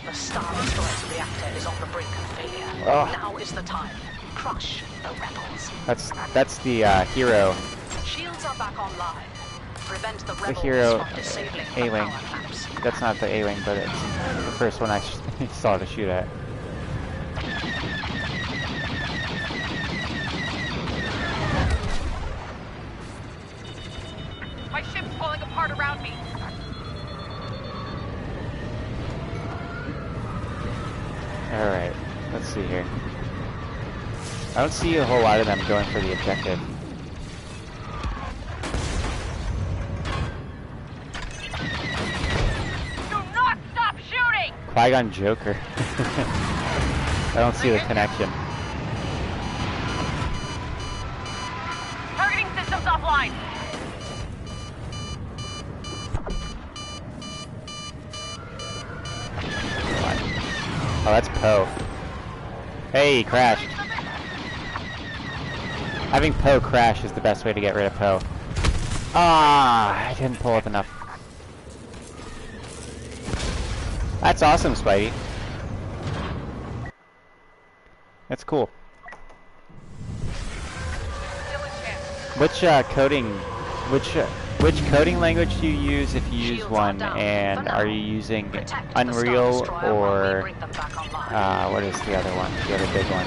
The Star Destroyer's reactor is on the brink of failure. Oh. Now is the time. Crush the rebels. That's the hero. Shields are back online. Prevent the rebels hero from disabling the A-wing. power clamps. That's not the A-wing, but it's the first one I saw to shoot at. My ship's falling apart around me. Alright, let's see here. I don't see a whole lot of them going for the objective. Do not stop shooting! Qui-Gon Joker. I don't see the connection. Targeting systems offline. Oh, that's Poe. Hey, he crashed. Having Poe crash is the best way to get rid of Poe. Ah, I didn't pull up enough. That's awesome, Spidey. That's cool. Which coding language do you use if you use one, and are you using Unreal or what is the other one, the other big one?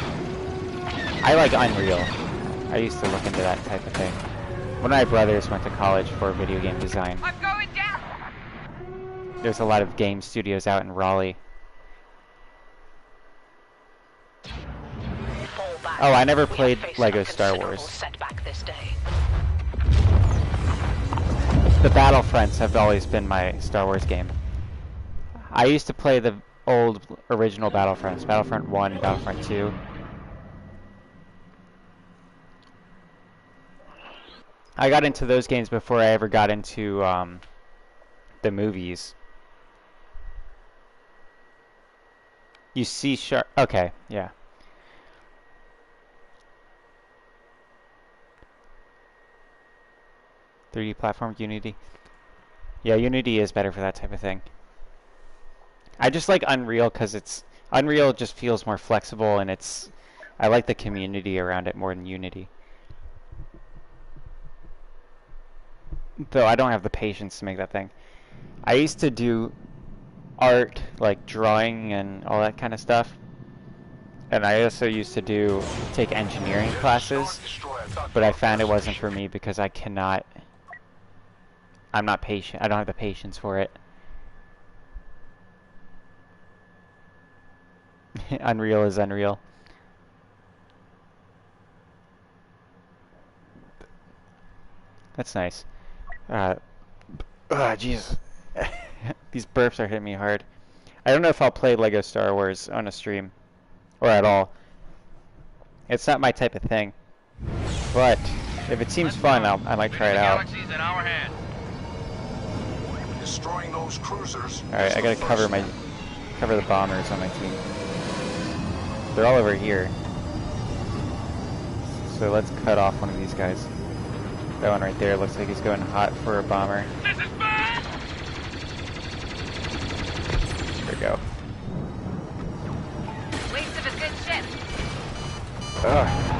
I like Unreal. I used to look into that type of thing. One of my brothers went to college for video game design. I'm going down. There's a lot of game studios out in Raleigh. Oh, I never played Lego Star Wars. The Battlefronts have always been my Star Wars game. I used to play the old original Battlefronts, Battlefront 1 and Battlefront 2. I got into those games before I ever got into the movies. You see sharp. Okay, yeah. .3D platform, Unity. Yeah, Unity is better for that type of thing. I just like Unreal because Unreal just feels more flexible, and I like the community around it more than Unity. Though I don't have the patience to make that thing. I used to do art, like drawing and all that kind of stuff. And I also used to take engineering classes, but I found it wasn't for me because I'm not patient. I don't have the patience for it. Unreal is Unreal. That's nice. Jeez. These burps are hitting me hard. I don't know if I'll play Lego Star Wars on a stream. Or at all. It's not my type of thing. But if it seems fun, I might try it out. Destroying those cruisers. Alright, I gotta cover the bombers on my team. They're all over here. So let's cut off one of these guys. That one right there looks like he's going hot for a bomber. This is bad! There we go. Waste of a good ship. Ugh.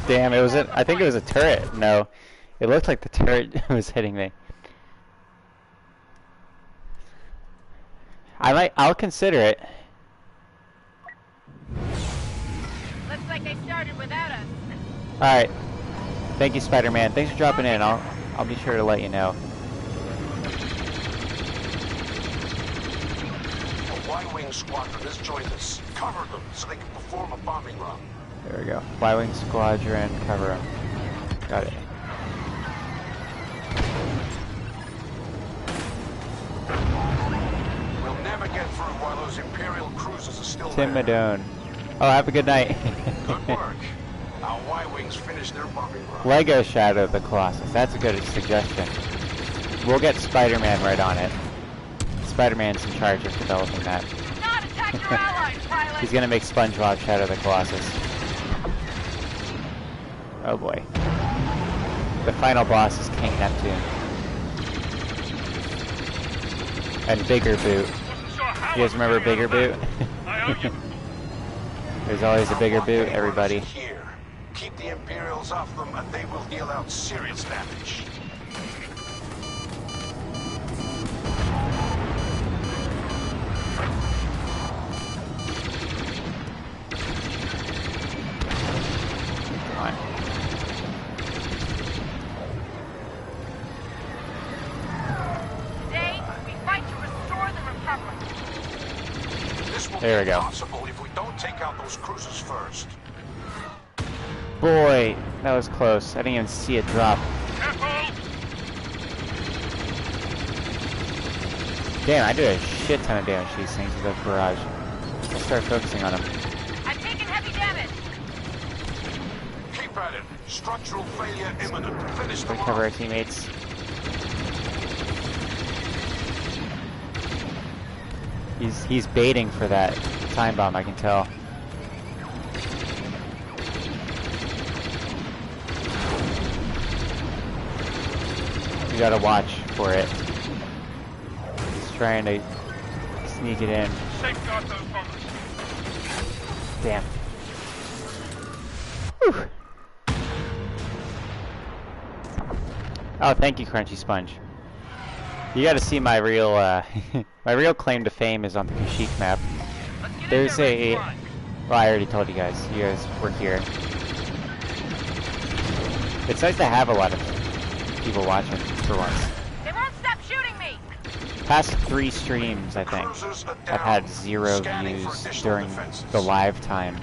Damn, it was it. I think it was a turret. No, it looked like the turret was hitting me. I'll consider it. Looks like they started without us. All right. Thank you, Spider-Man. Thanks for dropping in. I'll be sure to let you know. A Y-wing squadron has joined us. Cover them so they can perform a bombing run. There we go. Y-wing squadron, cover him. Got it. We'll never get through while those Imperial cruisers are still Tim there. Madone. Oh, have a good night. Good work. Our Y-wings finished their bombing run. Lego Shadow of the Colossus. That's a good suggestion. We'll get Spider-Man right on it. Spider-Man's in charge of developing that. Not attack your allies, pilot! He's gonna make SpongeBob Shadow of the Colossus. Oh boy. The final boss is King Neptune. And Bigger Boot. You guys remember Bigger Boot? There's always a Bigger Boot, everybody. Here. Keep the Imperials off them and they will deal out serious damage. Come on. Today, we fight to restore the Republic. This will There we be go. impossible if we don't take out those cruisers first. Boy, that was close. I didn't even see it drop. Damn, I did a shit ton of damage to these things with the barrage. Let's start focusing on them. I've taken heavy damage. Keep at it. Structural failure imminent. Finish them Recover our off. teammates. He's baiting for that time bomb, I can tell. You gotta watch for it. He's trying to sneak it in. Safeguard those bombers. Damn. Whew. Oh, thank you, Crunchy Sponge. You gotta see my real, my real claim to fame is on the Kashyyyk map. There's a... Well, I already told you guys. You guys were here. It's nice to have a lot of people watching for once. They won't stop shooting me. Past 3 streams, I think, I've had 0 views during the live time.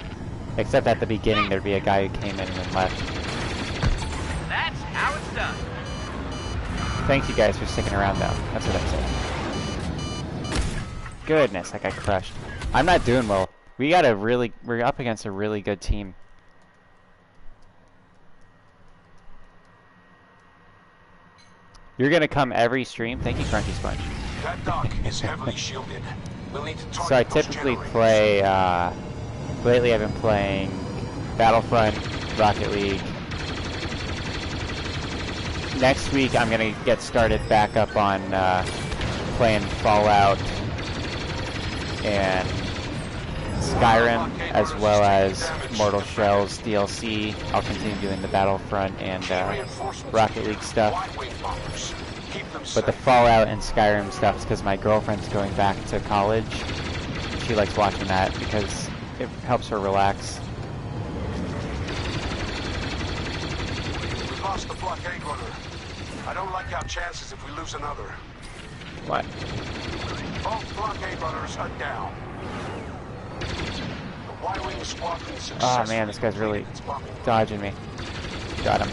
Except at the beginning, there'd be a guy who came in and then left. That's how it's done. Thank you guys for sticking around, though. That's what I'm saying. Goodness, that got crushed. I'm not doing well. We're up against a really good team. You're gonna come every stream? Thank you, Crunchy Sponge. That dock is heavily shielded. We'll need to target So I those typically generators. play, lately I've been playing Battlefront, Rocket League. Next week I'm gonna get started back up on playing Fallout and Skyrim, as well as Mortal Shells DLC. I'll continue doing the Battlefront and Rocket League stuff. Y-wing bombers. Keep them But the safe. Fallout and Skyrim stuff is because my girlfriend's going back to college. She likes watching that because it helps her relax. We lost the blockade runner. I don't like our chances if we lose another. What? Both blockade runners are down. The Y-wing squadron Oh successfully man, this guy's really completed its bombing. dodging me. Got him.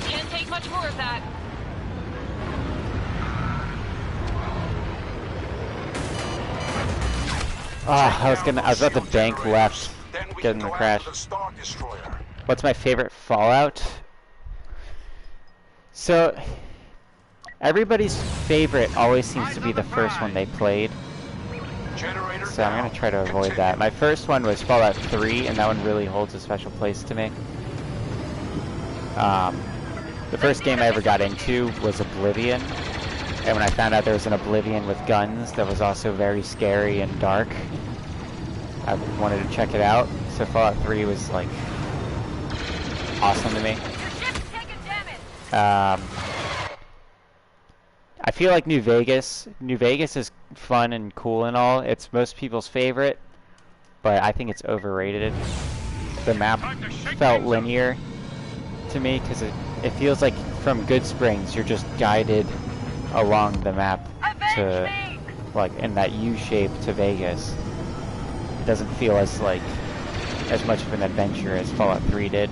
Can't take much more of that. Oh, I was about to bank left, Then we getting can the go crash. after the Star Destroyer. What's my favorite Fallout? So, Everybody's favorite always seems to be the first one they played. Generator So I'm down. gonna try to avoid Continue. that. My first one was Fallout 3, and that one really holds a special place to me. The first game I ever got into was Oblivion, and when I found out there was an Oblivion with guns that was also very scary and dark, I wanted to check it out. So Fallout 3 was like awesome to me. I feel like New Vegas is fun and cool and all. It's most people's favorite, but I think it's overrated. The map felt linear to me because it feels like from Good Springs you're just guided along the map to, like, in that U shape to Vegas. It doesn't feel as much of an adventure as Fallout 3 did.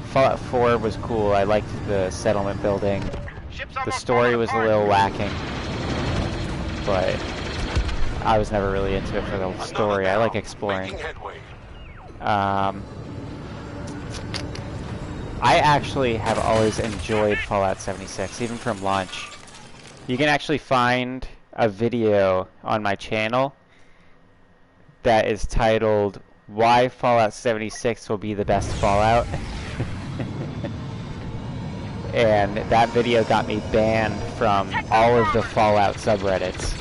Fallout 4 was cool. I liked the settlement building. The story was a little lacking, but I was never really into it for the story. I like exploring. I actually have always enjoyed Fallout 76, even from launch. You can actually find a video on my channel that is titled "Why Fallout 76 Will Be the Best Fallout." And that video got me banned from all of the Fallout subreddits.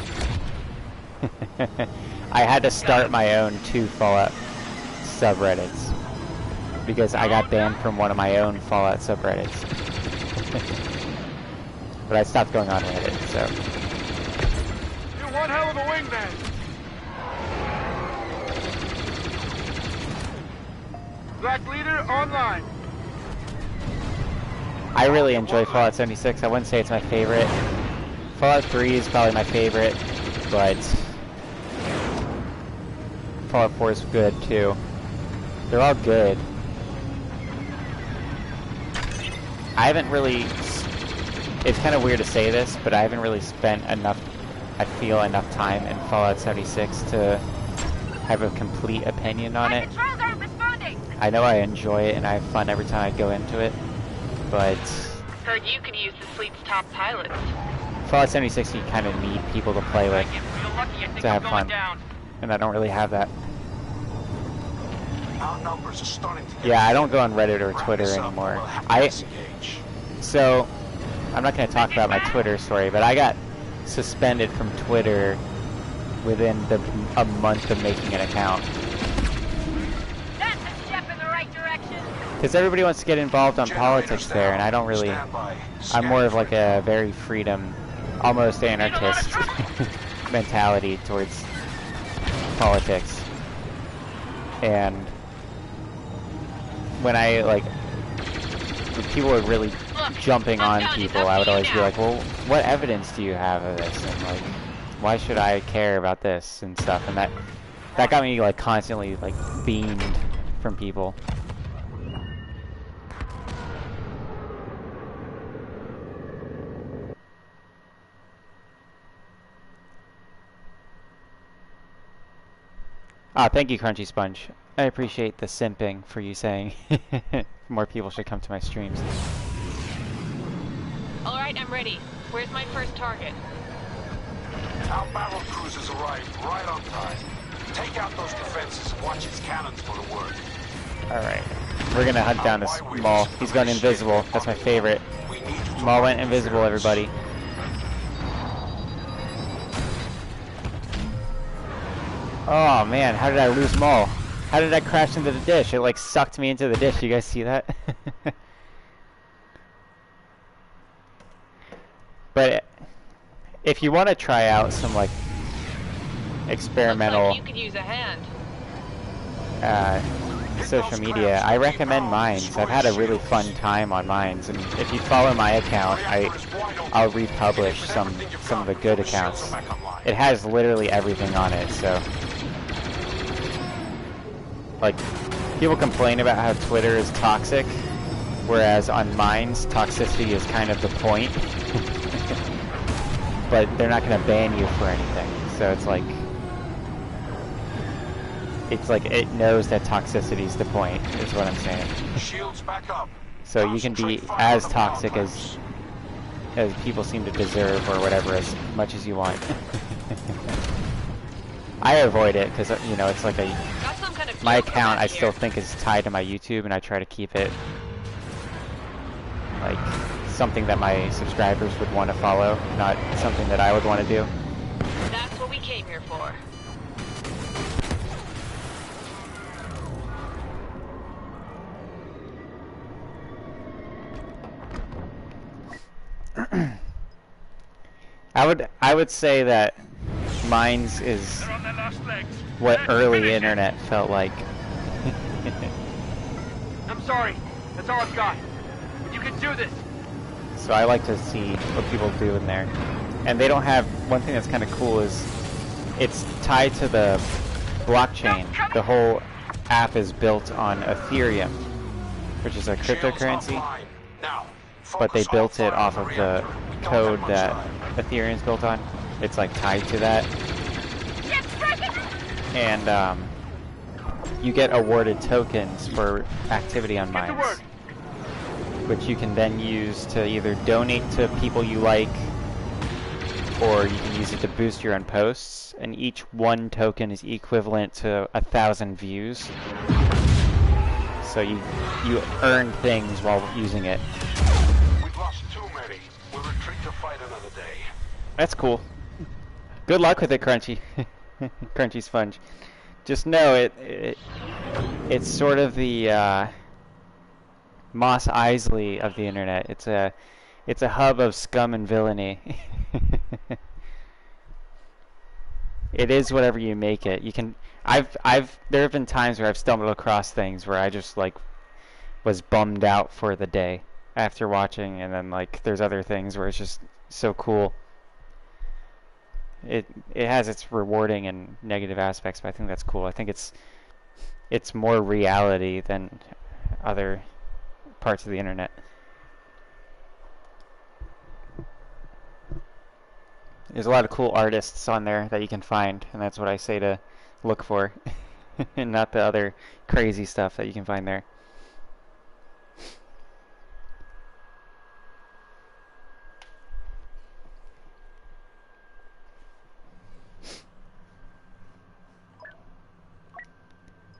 I had to start my own 2 Fallout subreddits because I got banned from one of my own Fallout subreddits. But I stopped going on Reddit, so. You're one hell of a wingman. Black leader online. I really enjoy Fallout 76. I wouldn't say it's my favorite. Fallout 3 is probably my favorite, but Fallout 4 is good too. They're all good. I haven't really... It's kind of weird to say this, but I haven't really spent enough time in Fallout 76 to have a complete opinion on it. I know I enjoy it and I have fun every time I go into it, but Heard you could use the fleet's top pilots. Fallout 76 you kind of need people to play with to have fun, and I don't really have that. Our numbers are starting to get Yeah, I don't go on Reddit or Twitter anymore. So I'm not going to talk about my Twitter story, but I got suspended from Twitter within a month of making an account. That's a step in the right direction. Because everybody wants to get involved on politics there, and I don't really... I'm more of like a very freedom, almost anarchist mentality towards politics. And when people were really jumping on people, I would always be like, well, what evidence do you have of this? And like, why should I care about this and stuff? And that got me like constantly like beamed from people. Ah, thank you, Crunchy Sponge. I appreciate the simping for you saying more people should come to my streams. Alright, I'm ready. Where's my first target? Our battle cruisers arrived right on time. Take out those defenses and watch its cannons go to work. Alright. We're gonna hunt down this Maul. He's going invisible. That's my favorite. Maul went invisible, everybody. Oh man, how did I lose Maul? How did I crash into the dish? It like sucked me into the dish. You guys see that? But if you want to try out some like experimental Looks like you could use a hand. social media, I recommend Mines. I've had a really fun time on Mines, and if you follow my account, I'll republish some of the good accounts. It has literally everything on it, so like people complain about how Twitter is toxic, whereas on Mines, toxicity is kind of the point. But they're not going to ban you for anything, so it's like it knows that toxicity is the point, is what I'm saying. Shields back up. So you can be as toxic as as people seem to deserve, or whatever, as much as you want. I avoid it because, you know, it's like a Got some kind of my fuel account. I back still here. think is tied to my YouTube, and I try to keep it like something that my subscribers would want to follow, not something that I would want to do. That's what we came here for. I would say that Mines is They're on their last legs. what Let's early finish it. internet felt like. I'm sorry. That's all I've got. But you can do this. So I like to see what people do in there. And they don't have, one thing that's kind of cool is it's tied to the blockchain. The whole app is built on Ethereum, which is a Shields cryptocurrency, offline. Now, but they focus built on it off of the reactor. Don't code have much that time. Ethereum's built on. It's like tied to that. And you get awarded tokens for activity on Get to mines, work. which you can then use to either donate to people you like, or you can use it to boost your own posts, and each one token is equivalent to 1,000 views. So you earn things while using it. We've lost too many. We'll retreat to fight another day. That's cool. Good luck with it, Crunchy. Crunchy Sponge. Just know it's sort of the Moss Isley of the internet. It's a hub of scum and villainy. It is whatever you make it. You can there have been times where I've stumbled across things where I just like was bummed out for the day after watching, and then like there's other things where it's just so cool. It has its rewarding and negative aspects, but I think that's cool. I think it's more reality than other parts of the internet. There's a lot of cool artists on there that you can find, and that's what I say to look for, and not the other crazy stuff that you can find there.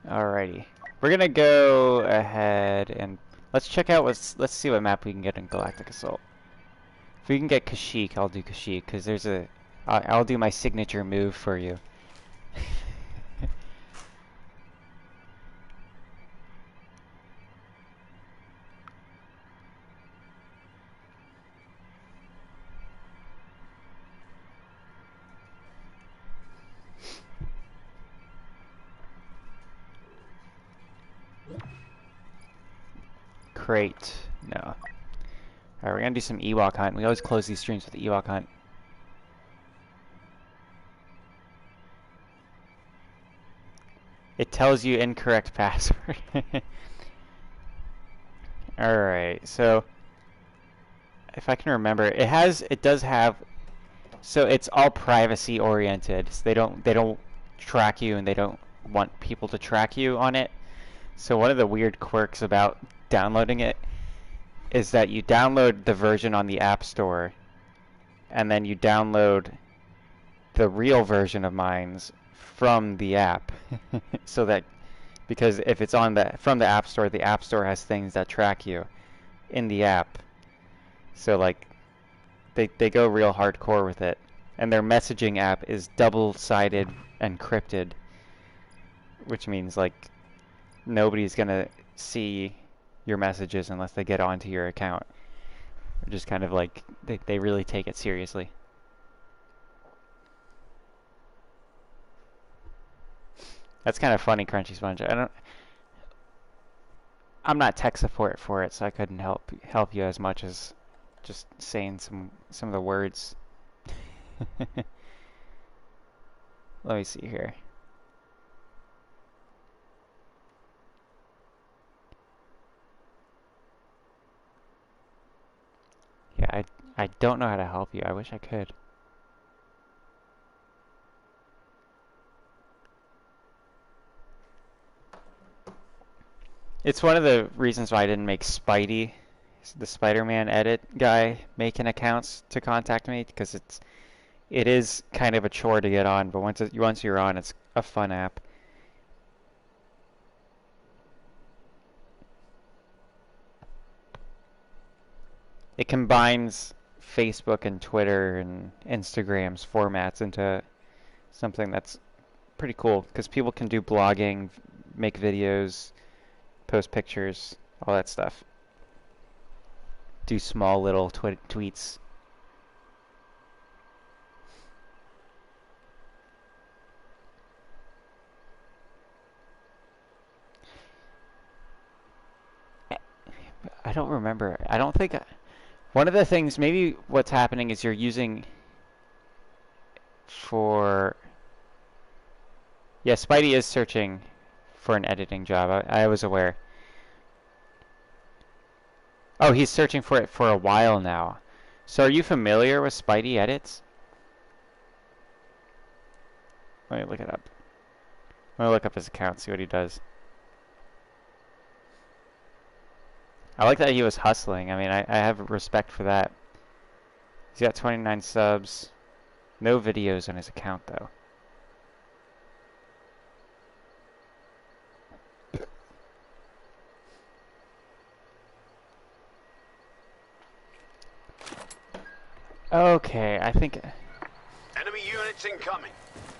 Alrighty, we're gonna go ahead and let's check out let's see what map we can get in Galactic Assault. If we can get Kashyyyk, I'll do Kashyyyk, because I'll do my signature move for you. Crate. No. Alright, we're gonna do some Ewok hunt. We always close these streams with the Ewok hunt. It tells you incorrect password. Alright, so if I can remember, it does have, so it's all privacy oriented. So they don't track you, and they don't want people to track you on it. So one of the weird quirks about downloading it is that you download the version on the App Store, and then you download the real version of Mines from the app. So that, because if it's from the App Store has things that track you in the app. So like they go real hardcore with it. And their messaging app is double-sided encrypted, which means like nobody's gonna see your messages unless they get onto your account. Just kind of like they really take it seriously. That's kind of funny, Crunchy Sponge. I'm not tech support for it, so I couldn't help you as much as just saying some of the words. Let me see here. Yeah, I don't know how to help you. I wish I could. It's one of the reasons why I didn't make Spidey the Spider-Man edit guy making accounts to contact me, because it is kind of a chore to get on, but once you're on, it's a fun app. It combines Facebook and Twitter and Instagram's formats into something that's pretty cool, because people can do blogging, make videos, post pictures, all that stuff. Do small little tweets. I don't remember. I don't think... One of the things, maybe what's happening is you're using for... Yeah, Spidey is searching for an editing job. I was aware. Oh, he's searching for it for a while now. So are you familiar with Spidey edits? Let me look it up. I'm gonna look up his account, see what he does. I like that he was hustling. I mean, I have respect for that. He's got 29 subs. No videos on his account, though. Okay, I think... Enemy units incoming.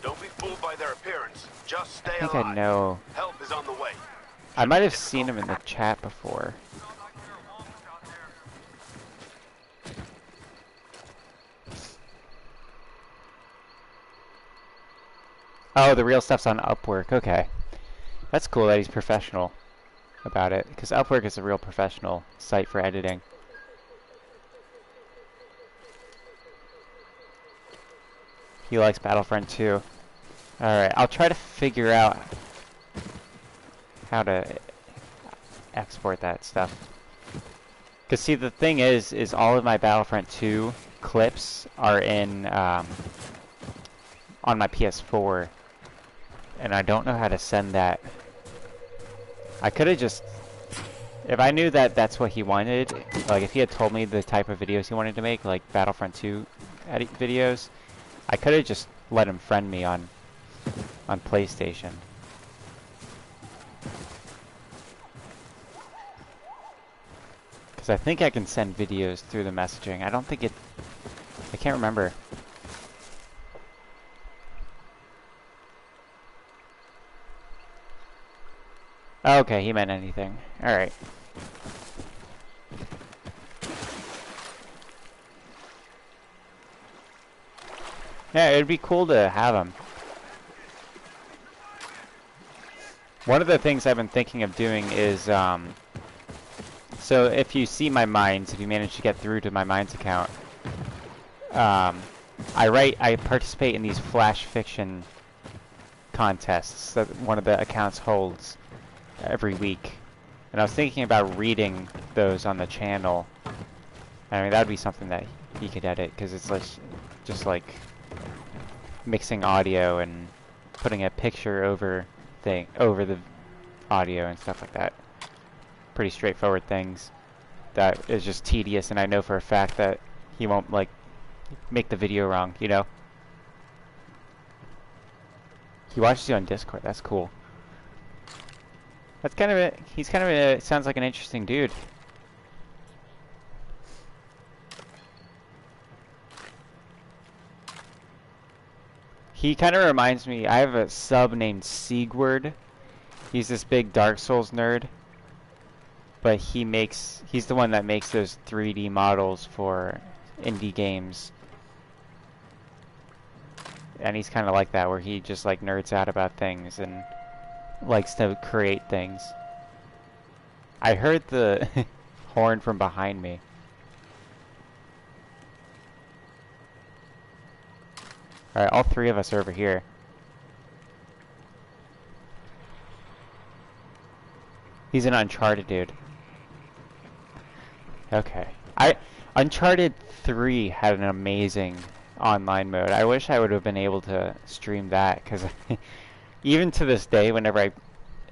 Don't be fooled by their appearance. Just stay I think alive. I know. Help is on the way. I might have seen him in the chat before. Oh, the real stuff's on Upwork. Okay. That's cool that he's professional about it, because Upwork is a real professional site for editing. He likes Battlefront 2. Alright, I'll try to figure out how to export that stuff. Because see, the thing is all of my Battlefront 2 clips are in, on my PS4. And I don't know how to send that. I could have just... If I knew that that's what he wanted, like if he had told me the type of videos he wanted to make, like Battlefront 2 edit videos, I could have just let him friend me on PlayStation. Because I think I can send videos through the messaging. I don't think it... I can't remember. Okay, he meant anything. Alright. Yeah, it'd be cool to have him. One of the things I've been thinking of doing is, so if you see my mines, if you manage to get through to my mines account, I participate in these flash fiction contests that one of the accounts holds every week. And I was thinking about reading those on the channel. I mean, that would be something that he could edit, because it's just like mixing audio and putting a picture over the audio and stuff like that. Pretty straightforward things that is just tedious, and I know for a fact that he won't like make the video wrong, you know? He watches you on Discord. That's cool. That's kind of he's kind of sounds like an interesting dude. He kind of reminds me, I have a sub named Siegward. He's this big Dark Souls nerd. But he's the one that makes those 3D models for indie games. And he's kind of like that, where he just like nerds out about things and likes to create things. I heard the horn from behind me. Alright, all three of us are over here. He's an Uncharted dude. Okay. Uncharted 3 had an amazing online mode. I wish I would have been able to stream that, because even to this day, whenever I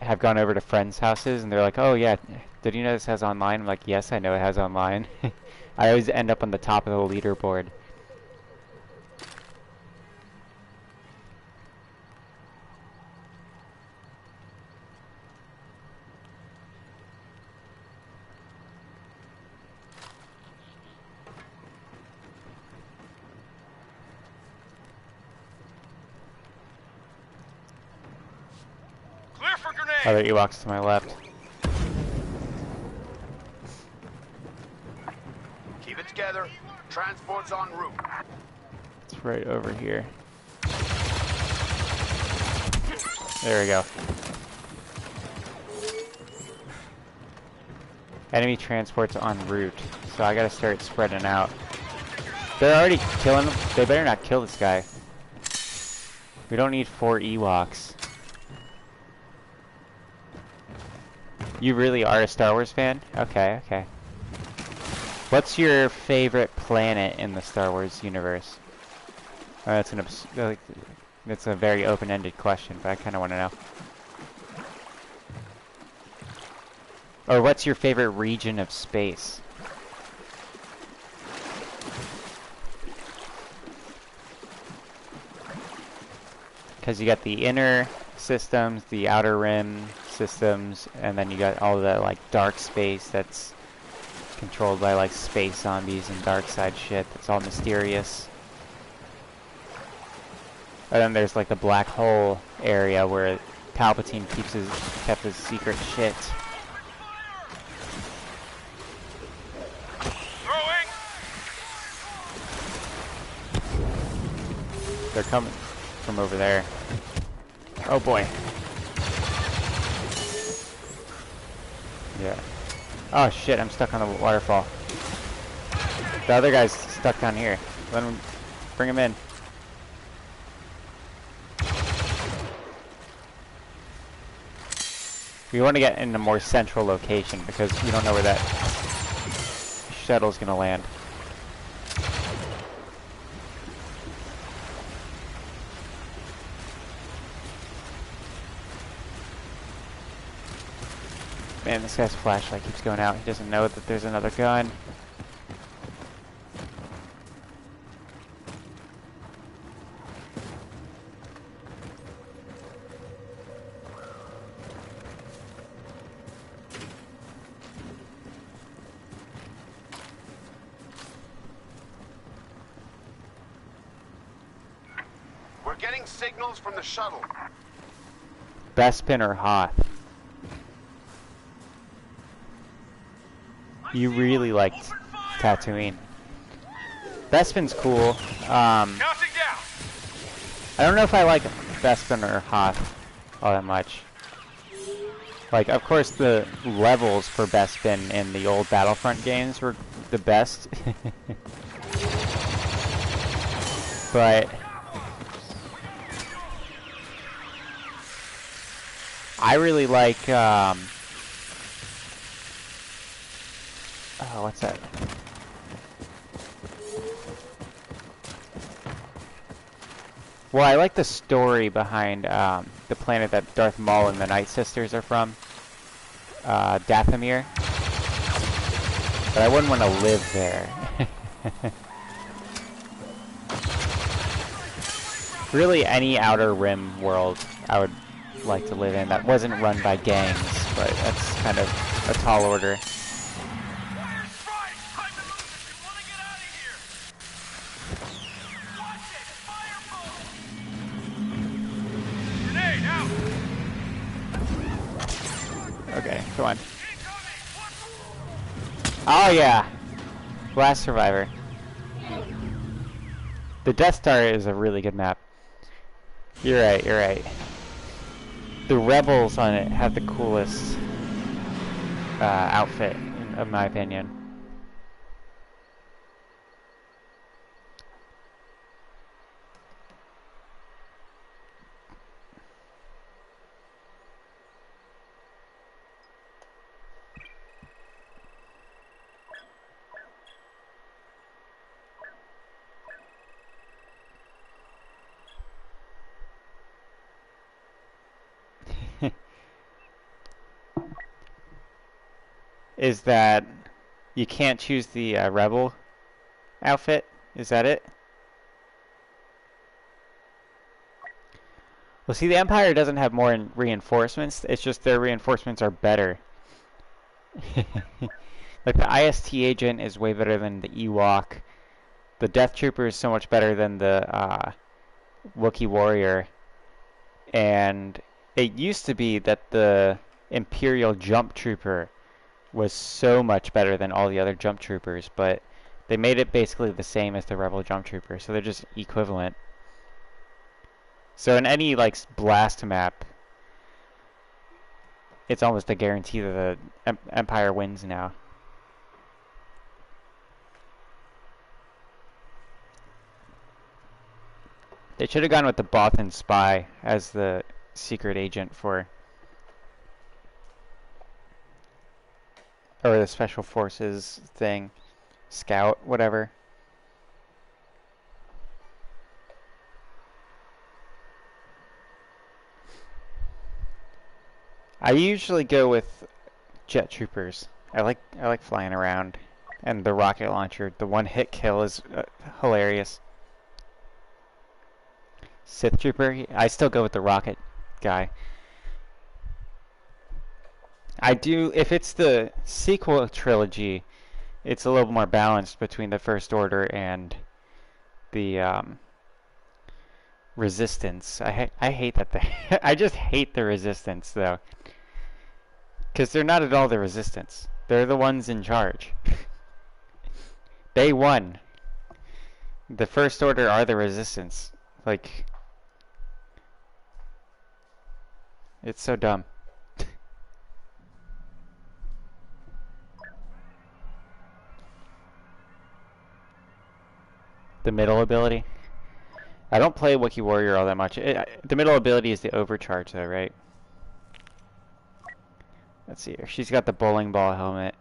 have gone over to friends' houses and they're like, "Oh yeah, did you know this has online?" I'm like, "Yes, I know it has online." I always end up on the top of the leaderboard. Clear for grenade! Other Ewoks to my left. Keep it together. Transport's en route. It's right over here. There we go. Enemy transport's en route, so I gotta start spreading out. They're already killing them. They better not kill this guy. We don't need 4 Ewoks. You really are a Star Wars fan? Okay, okay. What's your favorite planet in the Star Wars universe? That's that's a very open-ended question, but I kind of want to know. Or what's your favorite region of space? Because you got the inner systems, the outer rim systems, and then you got all the like dark space that's controlled by like space zombies and dark side shit that's all mysterious. And then there's like the black hole area where Palpatine kept his secret shit. Throwing! They're coming from over there. Oh boy. Yeah. Oh shit, I'm stuck on the waterfall. The other guy's stuck down here. Let him, bring him in. We want to get in a more central location because we don't know where that shuttle's gonna land. Man, this guy's flashlight keeps going out. He doesn't know that there's another gun. We're getting signals from the shuttle. Bespin or Hoth? You really liked Tatooine. Bespin's cool. Counting down. I don't know if I like Bespin or Hoth all that much. Like, of course, the levels for Bespin in the old Battlefront games were the best. But I really like, oh, what's that? Well, I like the story behind the planet that Darth Maul and the Night Sisters are from, Dathomir. But I wouldn't want to live there. Really, any Outer Rim world I would like to live in that wasn't run by gangs, but that's kind of a tall order. Okay, come on. Oh yeah! Last Survivor. The Death Star is a really good map. You're right, you're right. The rebels on it have the coolest outfit, in my opinion. is that you can't choose the rebel outfit. Is that it? Well, see, the Empire doesn't have more reinforcements. It's just their reinforcements are better. Like the IST agent is way better than the Ewok. The Death Trooper is so much better than the Wookiee Warrior. And it used to be that the Imperial Jump Trooper was so much better than all the other Jump Troopers, but they made it basically the same as the Rebel Jump Trooper, so they're just equivalent. So in any like blast map, it's almost a guarantee that the Empire wins now. They should have gone with the Bothan Spy as the secret agent for, or the Special Forces thing, Scout, whatever. I usually go with jet troopers. I like flying around, and the rocket launcher, the one-hit kill is hilarious. Sith trooper, I still go with the rocket guy. I do, if it's the sequel trilogy, it's a little more balanced between the First Order and the Resistance. I hate that I just hate the Resistance though, because they're not at all the Resistance. They're the ones in charge. They won. The First Order are the Resistance. Like, it's so dumb. The middle ability? I don't play Wookiee Warrior all that much. The middle ability is the overcharge though, right? Let's see here. She's got the bowling ball helmet.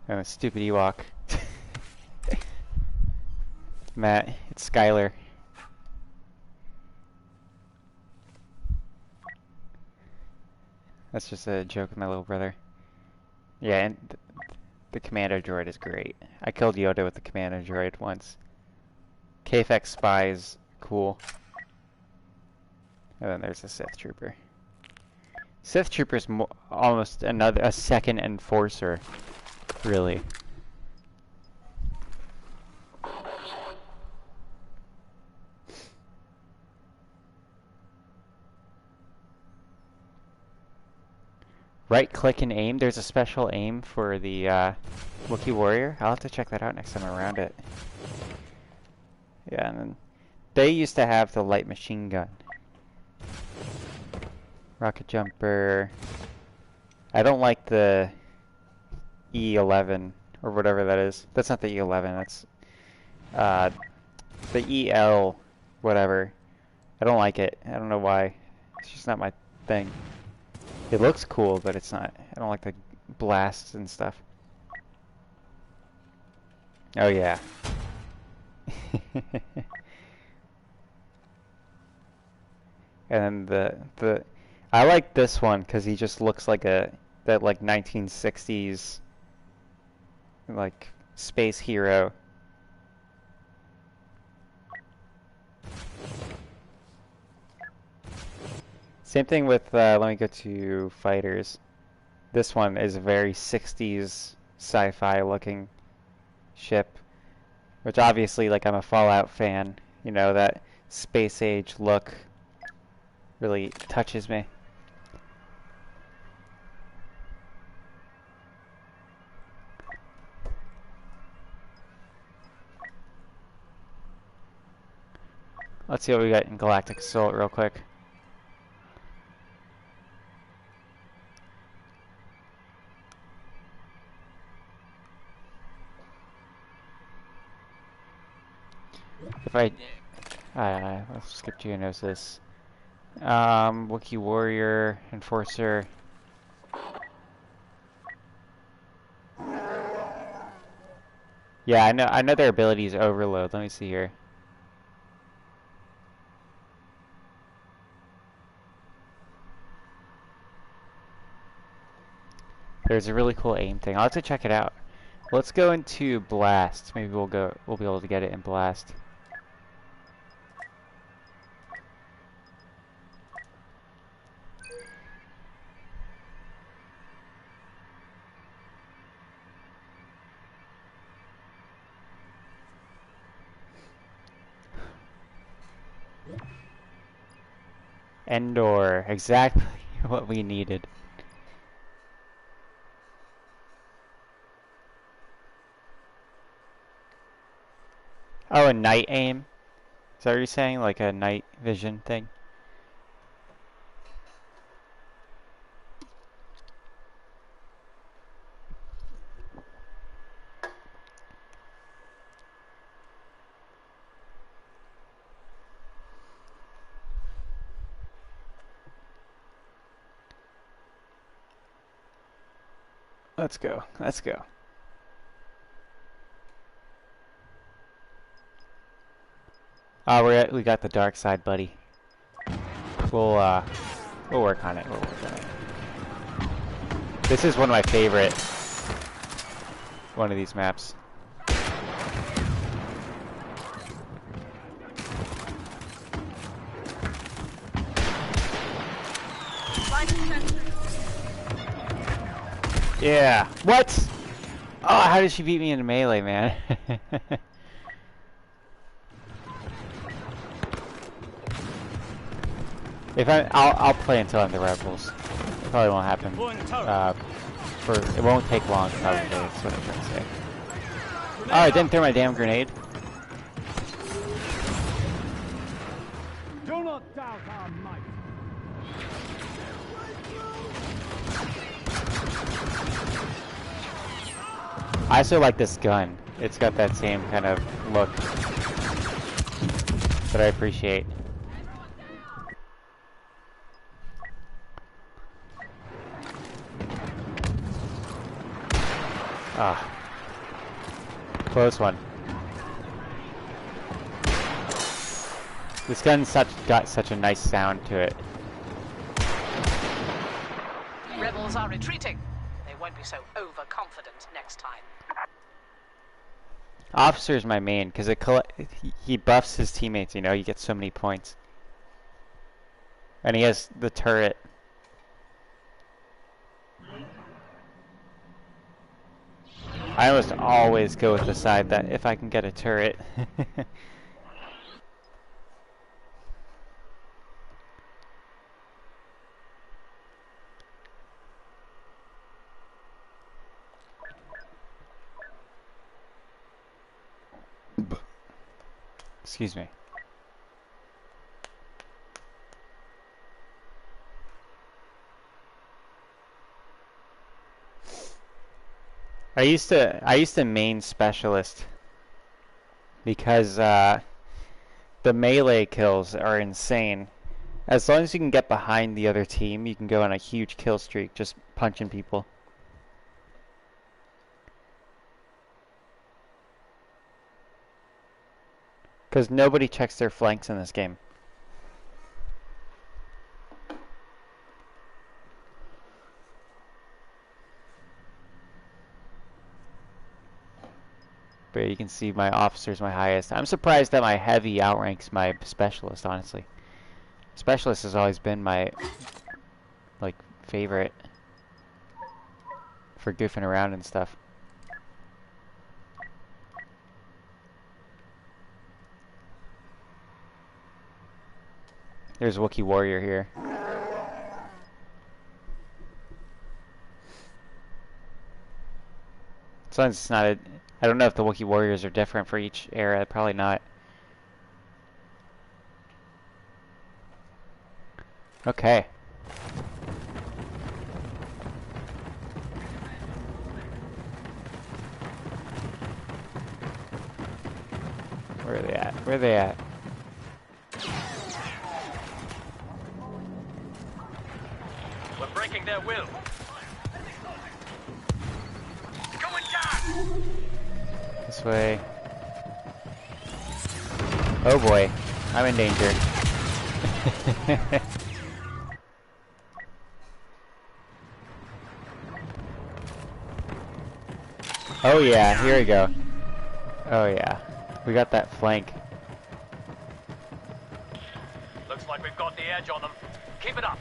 Oh, stupid Ewok. Matt, it's Skylar. That's just a joke with my little brother. Yeah, and the Commando Droid is great. I killed Yoda with the Commando Droid once. KFX Spy is cool. And then there's the Sith Trooper. Sith Trooper's almost a second enforcer, really. Right click and aim. There's a special aim for the Wookiee Warrior. I'll have to check that out next time I'm around it. Yeah, and then they used to have the light machine gun. Rocket jumper. I don't like the E11 or whatever that is. That's not the E11. That's the EL whatever. I don't like it. I don't know why. It's just not my thing. It looks cool, but it's not. I don't like the blasts and stuff. Oh yeah. And then the I like this one because he just looks like that like 1960s like space hero. Same thing with let me go to fighters. This one is a very 60s sci-fi looking ship, which obviously, like, I'm a Fallout fan. You know, that space age look really touches me. Let's see what we got in Galactic Assault real quick. If let's skip Geonosis. Wookiee Warrior, Enforcer. Yeah, I know their ability is Overload. Let me see here. There's a really cool aim thing. I'll have to check it out. Let's go into Blast. Maybe we'll be able to get it in Blast. Endor, exactly what we needed. Oh, a night aim? Is that what you're saying? Like a night vision thing? Let's go. Let's go. We got the dark side, buddy. We'll work on it. We'll work on it. This is one of my favorite. One of these maps. Yeah. What? Oh, how did she beat me in melee, man? I'll play until I'm the rebels. Probably won't happen. It won't take long. Probably. That's what I'm trying to say. Oh, I didn't throw my damn grenade. Do not doubt our might. I also like this gun. It's got that same kind of look that I appreciate. Ah. Close one. This gun's got such a nice sound to it. Rebels are retreating. They won't be so overconfident next time. Officer's my main, because he buffs his teammates, you know, you get so many points. And he has the turret. I almost always go with the side that if I can get a turret. Excuse me. I used to main specialist because the melee kills are insane. As long as you can get behind the other team, you can go on a huge kill streak just punching people. Because nobody checks their flanks in this game. But you can see my officer's my highest. I'm surprised that my heavy outranks my specialist, honestly. Specialist has always been my, like, favorite for goofing around and stuff. There's Wookiee Warrior here. As long as it's not a... I don't know if the Wookiee Warriors are different for each era. Probably not. Okay. Where are they at? Where are they at? We're breaking their will. Going down. This way. Oh boy, I'm in danger. Oh yeah, here we go. Oh yeah. We got that flank. Looks like we've got the edge on them. Keep it up.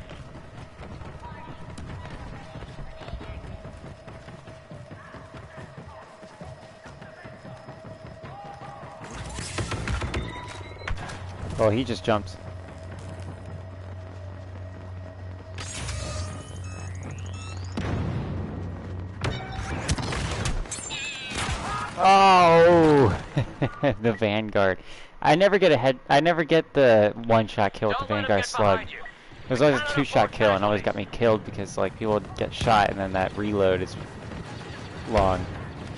Oh, he just jumped. Oh, the Vanguard. I never get the one-shot kill with the Vanguard slug. There's always a two-shot kill, and always got me killed because like people would get shot, and then that reload is long.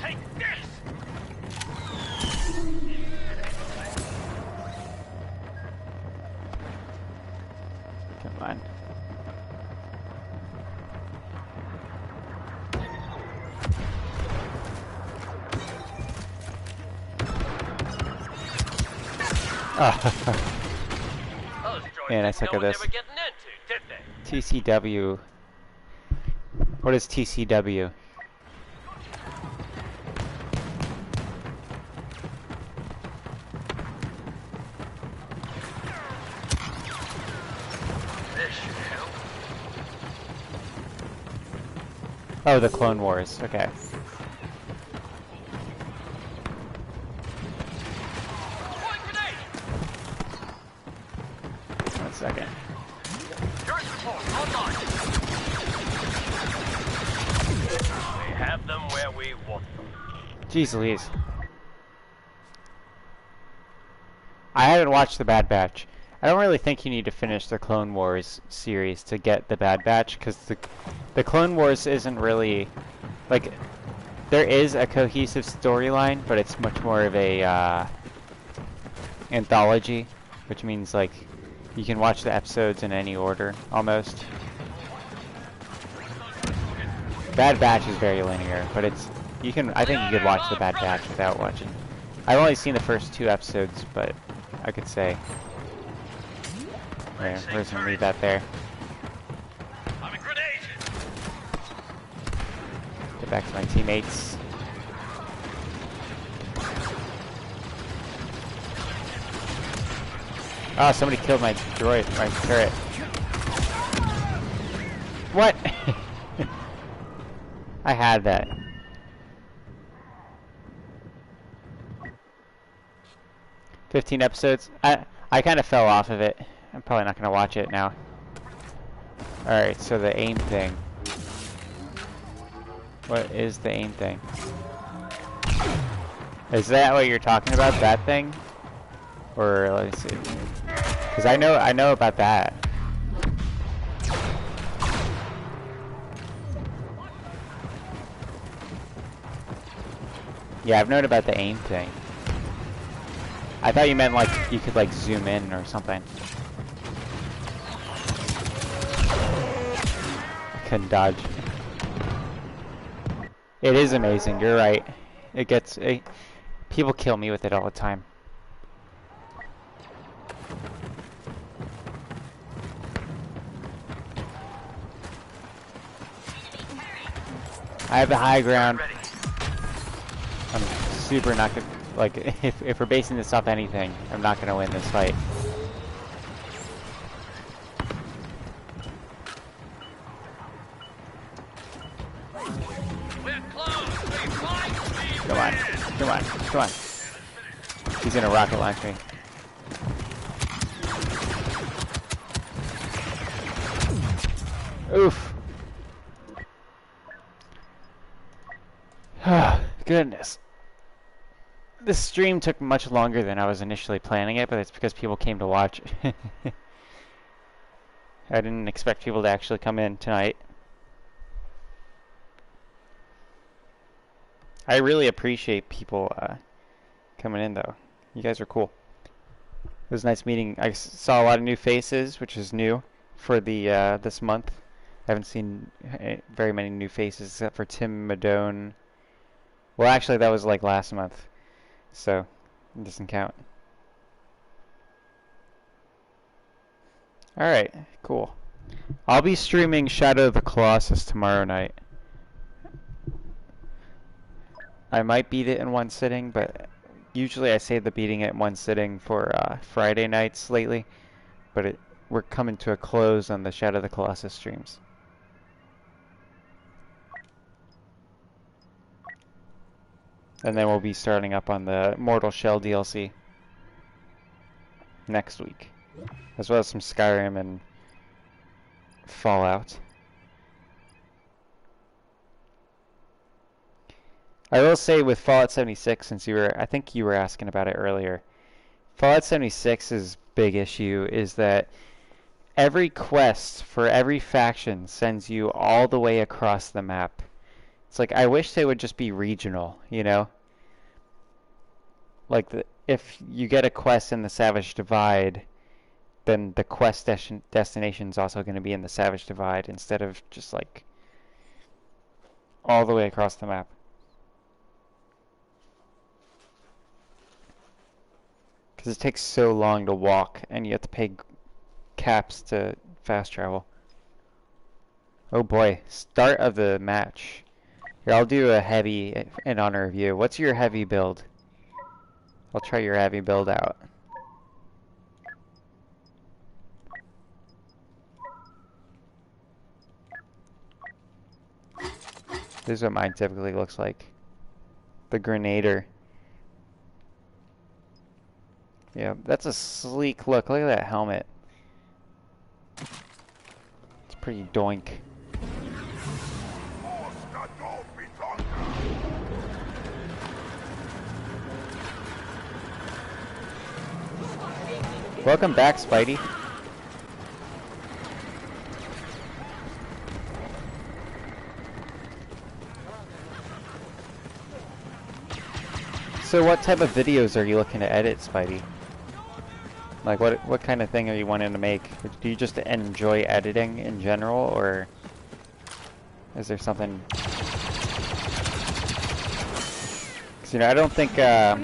Take this. Come on. Man, I suck at this. TCW. What is TCW? Oh, the Clone Wars. Okay. One second. We have them where we want them. Jeez Louise. I haven't watched the Bad Batch. I don't really think you need to finish the Clone Wars series to get the Bad Batch, because the Clone Wars isn't really, like, there is a cohesive storyline, but it's much more of a anthology, which means like you can watch the episodes in any order almost. Bad Batch is very linear, but it's I think you could watch the Bad Batch without watching. I've only seen the first 2 episodes, but I could say. There, we're just gonna leave that there. Get back to my teammates. Oh, somebody killed my droid, my turret. What? I had that. "15 episodes. I kind of fell off of it. I'm probably not gonna watch it now. Alright, so the aim thing. What is the aim thing? Is that what you're talking about? That thing? Or let's see. Because I know about that. Yeah, I've known about the aim thing. I thought you meant like you could like zoom in or something. Couldn't dodge. It is amazing, you're right. People kill me with it all the time. I have the high ground. I'm super not gonna, like, if we're basing this off anything, I'm not gonna win this fight. Come on, come on, come on. He's gonna rocket launch me. Oof. Goodness. This stream took much longer than I was initially planning it, but it's because people came to watch. I didn't expect people to actually come in tonight. I really appreciate people coming in, though. You guys are cool. It was nice meeting. I saw a lot of new faces, which is new for the this month. I haven't seen very many new faces except for Tim Madone. Well, actually, that was like last month, so it doesn't count. Alright, cool. I'll be streaming Shadow of the Colossus tomorrow night. I might beat it in one sitting, but usually I save the beating it in one sitting for Friday nights lately. But we're coming to a close on the Shadow of the Colossus streams. And then we'll be starting up on the Mortal Shell DLC next week, as well as some Skyrim and Fallout. I will say with Fallout 76, since I think you were asking about it earlier, Fallout 76's big issue is that every quest for every faction sends you all the way across the map. It's like, I wish they would just be regional, you know? Like, if you get a quest in the Savage Divide, then the quest destination is also going to be in the Savage Divide instead of just, like, all the way across the map. Because it takes so long to walk, and you have to pay caps to fast travel. Oh boy, start of the match. Here, I'll do a heavy in honor of you. What's your heavy build? I'll try your heavy build out. This is what mine typically looks like. The Grenader. Yeah, that's a sleek look. Look at that helmet. It's pretty doink. Welcome back, Spidey. So what type of videos are you looking to edit, Spidey? Like what kind of thing are you wanting to make? Do you just enjoy editing in general, or is there something? 'Cause, you know, I don't think I'll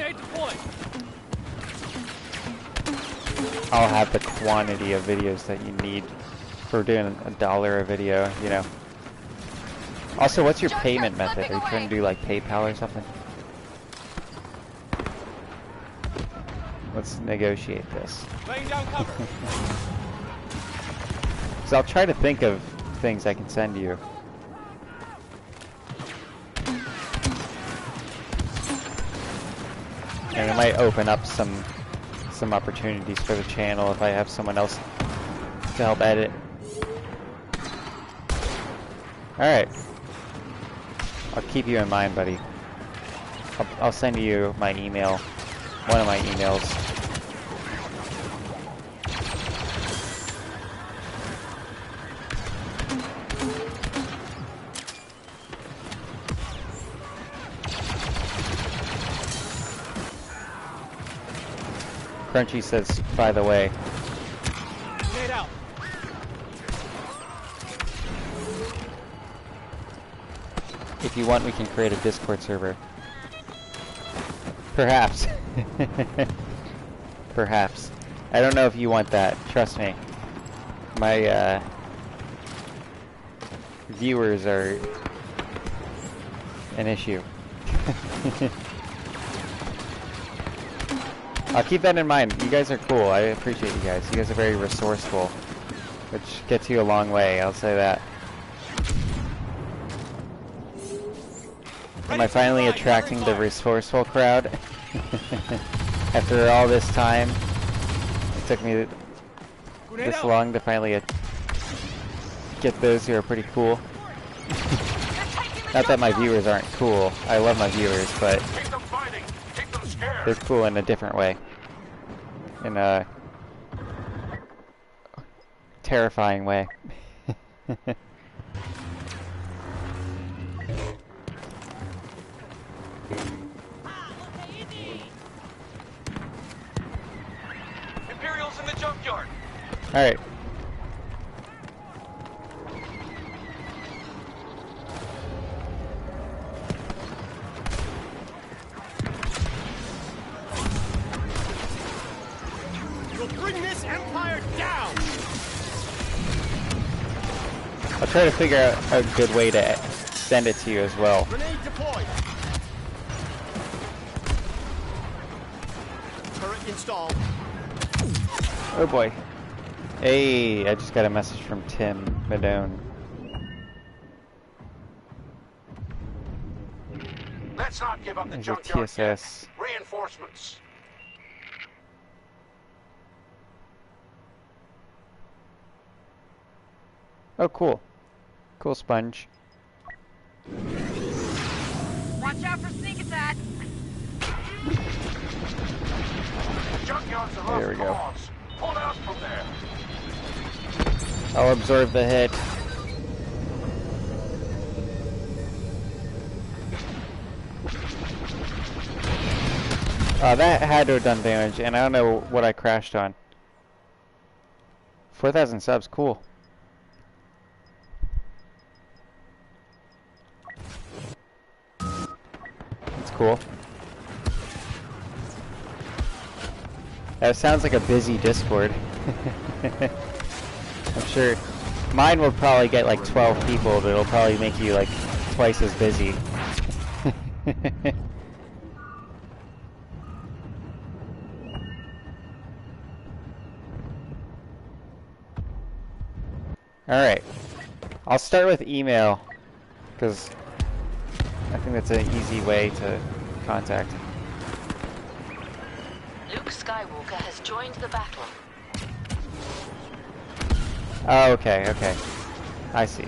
have the quantity of videos that you need for doing $1 a video, you know. Also, what's your payment method? Are you trying to do like PayPal or something? Let's negotiate this. So I'll try to think of things I can send you. And it might open up some opportunities for the channel if I have someone else to help edit. Alright. I'll keep you in mind, buddy. I'll send you my email. One of my emails. Crunchy says, by the way. If you want, we can create a Discord server. Perhaps. Perhaps. I don't know if you want that. Trust me. My viewers are an issue. I'll keep that in mind. You guys are cool. I appreciate you guys. You guys are very resourceful, which gets you a long way. I'll say that. Am I finally attracting the resourceful crowd? After all this time, it took me this long to finally get those who are pretty cool. Not that my viewers aren't cool. I love my viewers, but they're cool in a different way. In a terrifying way. Imperials in the junkyard. All right. We'll bring this empire down. I'll try to figure out a good way to send it to you as well. Grenade deployed. Installed. Oh boy. Hey, I just got a message from Tim Madone. Let's not give up the There's a junkyard yet. TSS. Reinforcements. Oh, cool. Cool sponge. Watch out for sneak attack. The junkyard's a There we go. cause. Pull out from there. I'll absorb the hit. That had to have done damage, and I don't know what I crashed on. 4,000 subs, cool. That's cool. That sounds like a busy Discord. I'm sure mine will probably get like 12 people, but it'll probably make you like twice as busy. Alright, I'll start with email, because I think that's an easy way to contact. Luke Skywalker has joined the battle. Oh, okay, okay. I see.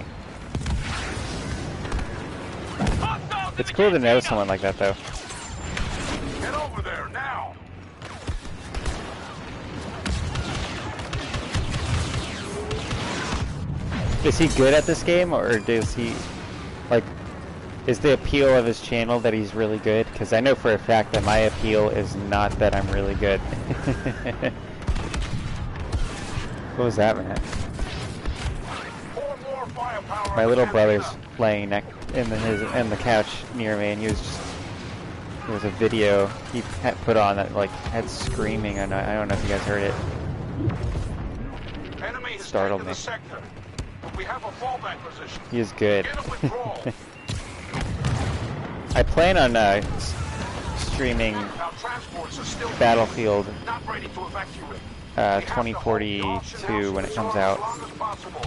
It's cool to know someone like that, though. Get over there now. Is he good at this game, or does he, like, is the appeal of his channel that he's really good? Because I know for a fact that my appeal is not that I'm really good. What was that, man? My little brother's laying in the couch near me, and he was just, there was a video he had put on that like had screaming, and I don't know if you guys heard it. Enemy has Startled taken me. the sector. We have a fallback position. He is good. Get a withdrawal. I plan on streaming Our transports are still Battlefield not ready to evacuate. 2042 when it comes out. As long as possible.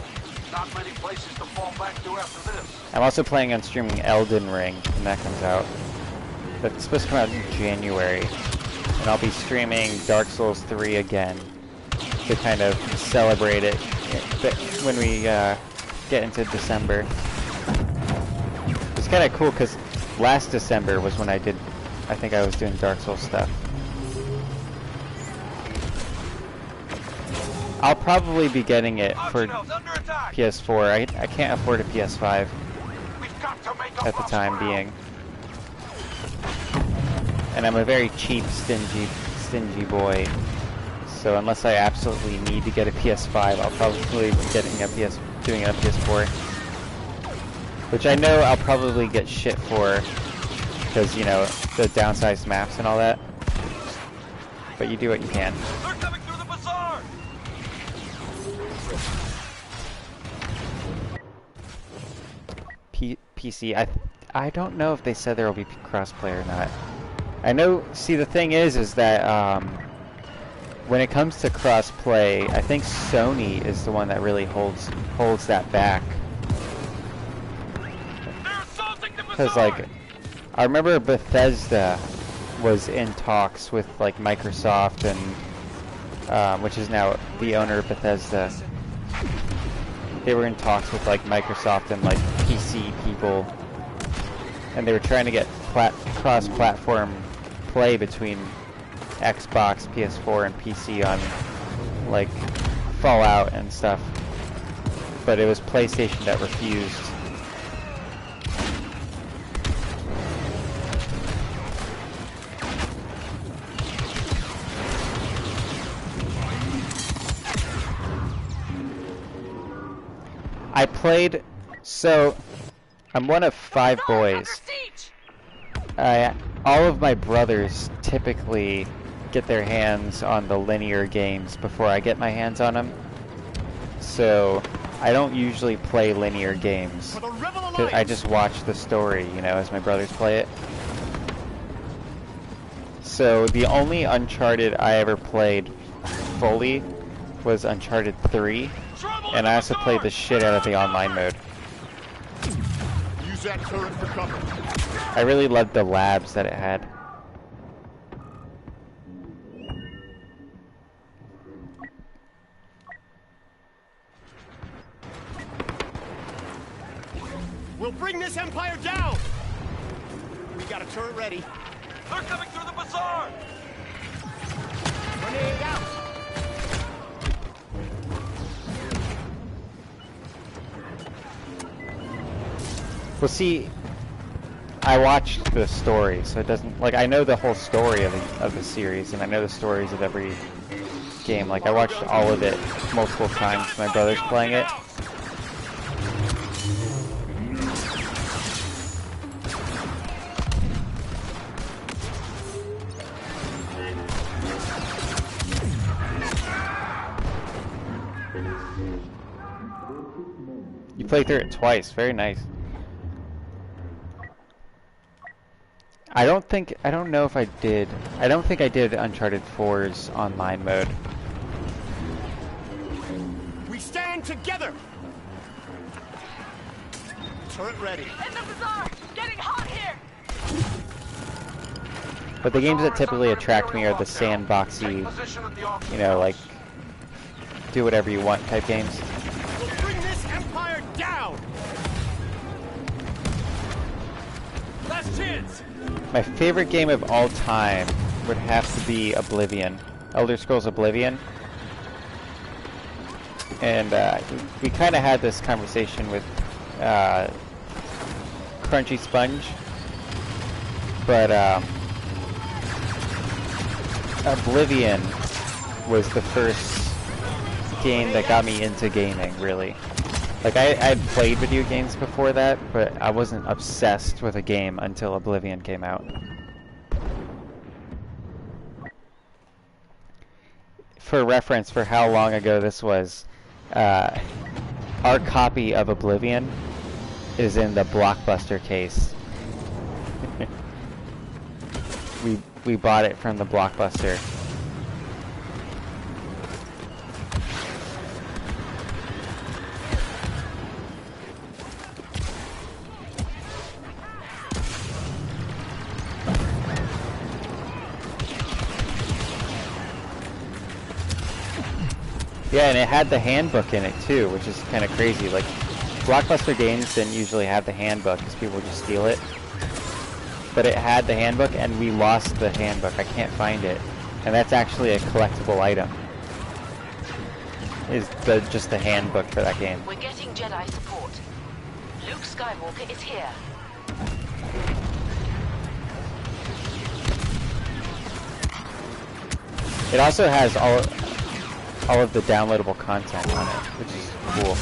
Not many places to fall back to after this. I'm also planning on streaming Elden Ring when that comes out. That's supposed to come out in January. And I'll be streaming Dark Souls 3 again to kind of celebrate it when we get into December. It's kind of cool because last December was when I think I was doing Dark Souls stuff. I'll probably be getting it for PS4. I can't afford a PS5 at the time being. And I'm a very cheap, stingy boy. So unless I absolutely need to get a PS5, I'll probably be doing it on PS4. Which I know I'll probably get shit for, because, you know, the downsized maps and all that. But you do what you can. They're coming through the bazaar! PC, I don't know if they said there will be crossplay or not. I know, see, the thing is that, when it comes to crossplay, I think Sony is the one that really holds that back. Because, like, I remember Bethesda was in talks with, like, Microsoft and, which is now the owner of Bethesda. They were in talks with, like, Microsoft and, like, PC people. And they were trying to get cross-platform play between Xbox, PS4, and PC on, like, Fallout and stuff. But it was PlayStation that refused. I played, so I'm one of 5 boys. All of my brothers typically get their hands on the linear games before I get my hands on them. So I don't usually play linear games. I just watch the story, you know, as my brothers play it. So the only Uncharted I ever played fully was Uncharted 3, and I also played the shit out of the online mode. Use that turret for cover. I really loved the labs that it had. We'll bring this Empire down! We got a turret ready. They're coming through the bazaar! Grenade out! Well, see, I watched the story, so it doesn't, like, I know the whole story of the series, and I know the stories of every game. Like, I watched all of it multiple times. My brother's playing it. You played through it twice. Very nice. I don't know if I did. I don't think I did Uncharted 4's online mode. We stand together! Turret ready. In the bazaar! Getting hot here! But the games that typically attract me are the sandboxy, you know, like, do whatever you want type games. We'll bring this Empire down! Last chance! My favorite game of all time would have to be Oblivion. Elder Scrolls Oblivion. And we kind of had this conversation with Crunchy Sponge. But Oblivion was the first game that got me into gaming, really. Like, I had played video games before that, but I wasn't obsessed with a game until Oblivion came out. For reference for how long ago this was, our copy of Oblivion is in the Blockbuster case. We bought it from the Blockbuster. Yeah, and it had the handbook in it too, which is kind of crazy. Like, Blockbuster games didn't usually have the handbook because people just steal it. But it had the handbook, and we lost the handbook. I can't find it. And that's actually a collectible item. Is just the handbook for that game. We're getting Jedi support. Luke Skywalker is here. It also has all of the downloadable content on it, which is cool.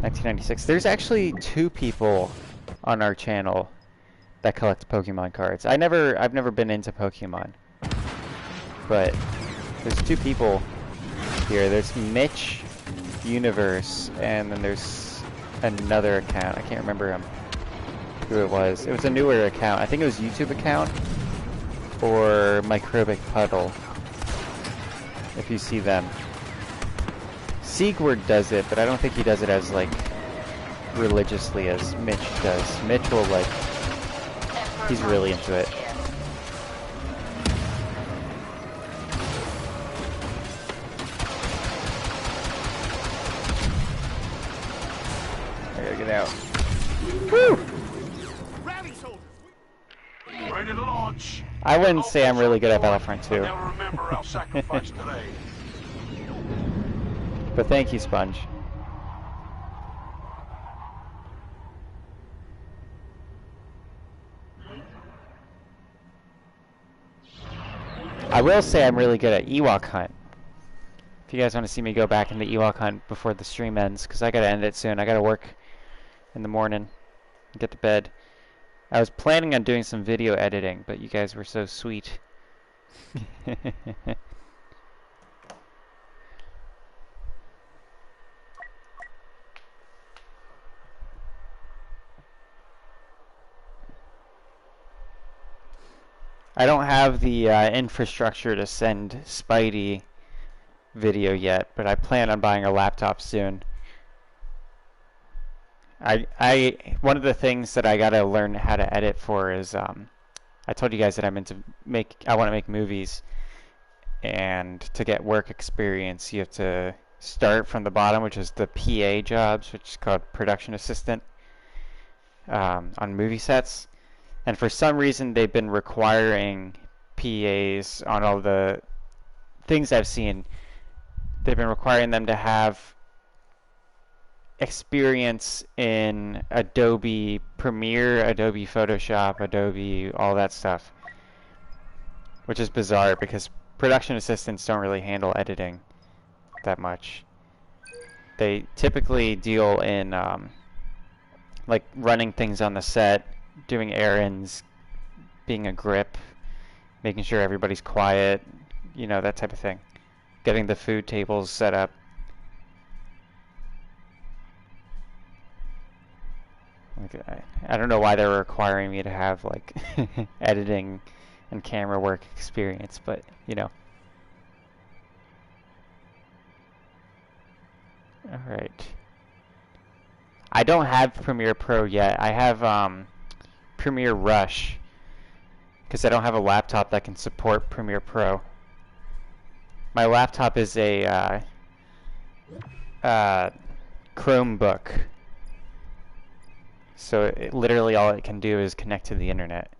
1996. There's actually 2 people on our channel that collect Pokemon cards. I've never been into Pokemon, but there's 2 people here. There's Mitch Universe, and then there's another account. I can't remember who it was. It was a newer account. I think it was a YouTube account or Microbic Puddle, if you see them. Siegward does it, but I don't think he does it as, like, religiously as Mitch does. Mitch will, like, he's really into it. I gotta get out. Woo! Ready to launch. I wouldn't say I'm really good at Battlefront 2. They'll remember our sacrifice today. But thank you, Sponge. I will say I'm really good at Ewok Hunt. If you guys want to see me go back into Ewok Hunt before the stream ends, because I gotta end it soon. I gotta work in the morning and get to bed. I was planning on doing some video editing, but you guys were so sweet. I don't have the infrastructure to send Spidey video yet, but I plan on buying a laptop soon. One of the things that I gotta learn how to edit for is I told you guys that I want to make movies, and to get work experience you have to start from the bottom, which is the PA jobs, which is called production assistant, on movie sets. And for some reason they've been requiring PAs on all the things I've seen. They've been requiring them to have experience in Adobe Premiere, Adobe Photoshop, Adobe, all that stuff. Which is bizarre because production assistants don't really handle editing that much. They typically deal in like running things on the set, doing errands, being a grip, making sure everybody's quiet, you know, that type of thing. Getting the food tables set up. Like, I don't know why they're requiring me to have like editing and camera work experience, but you know. Alright. I don't have Premiere Pro yet. I have Premiere Rush, because I don't have a laptop that can support Premiere Pro. My laptop is a Chromebook. So literally all it can do is connect to the internet.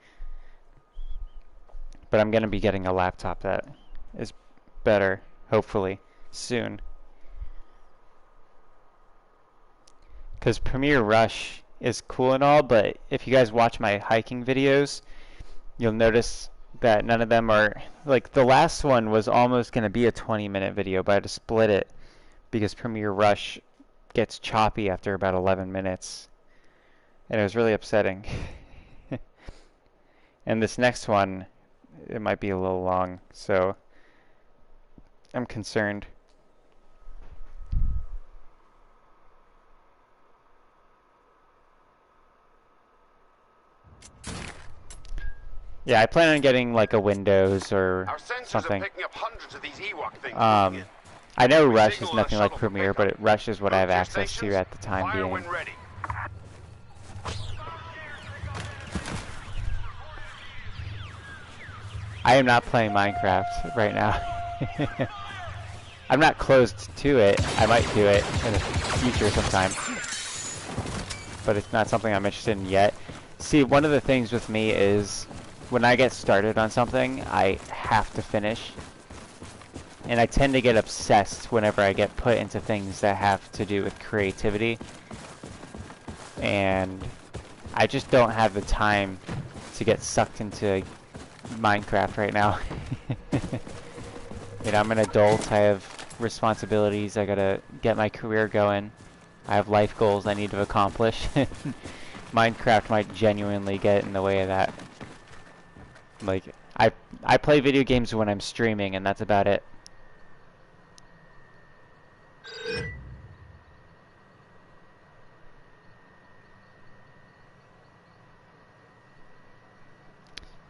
But I'm going to be getting a laptop that is better, hopefully, soon. Because Premiere Rush is cool and all, but if you guys watch my hiking videos, you'll notice that none of them are... Like, the last one was almost going to be a 20-minute video, but I had to split it because Premiere Rush gets choppy after about 11 minutes. And it was really upsetting. And this next one, it might be a little long, so I'm concerned. Yeah, I plan on getting like a Windows or something. Are picking up hundreds of these Ewok things I know Rush is nothing like Premiere, but Rush is what I have access to at the time being. I am not playing Minecraft right now. I'm not closed to it. I might do it in the future sometime, but it's not something I'm interested in yet. See, one of the things with me is when I get started on something, I have to finish. And I tend to get obsessed whenever I get put into things that have to do with creativity. And I just don't have the time to get sucked into Minecraft right now. You know, I'm an adult, I have responsibilities, I gotta get my career going. I have life goals I need to accomplish. Minecraft might genuinely get in the way of that. Like, I play video games when I'm streaming, and that's about it.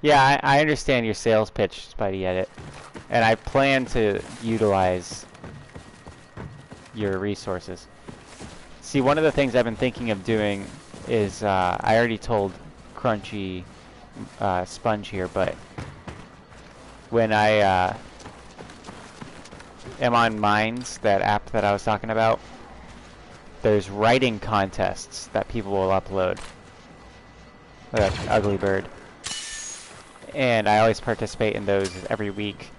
Yeah, I understand your sales pitch, Spidey Edit. And I plan to utilize your resources. See, one of the things I've been thinking of doing is, I already told Crunchy Sponge here, but when I am on Minds, that app that I was talking about, there's writing contests that people will upload. That ugly bird. And I always participate in those every week.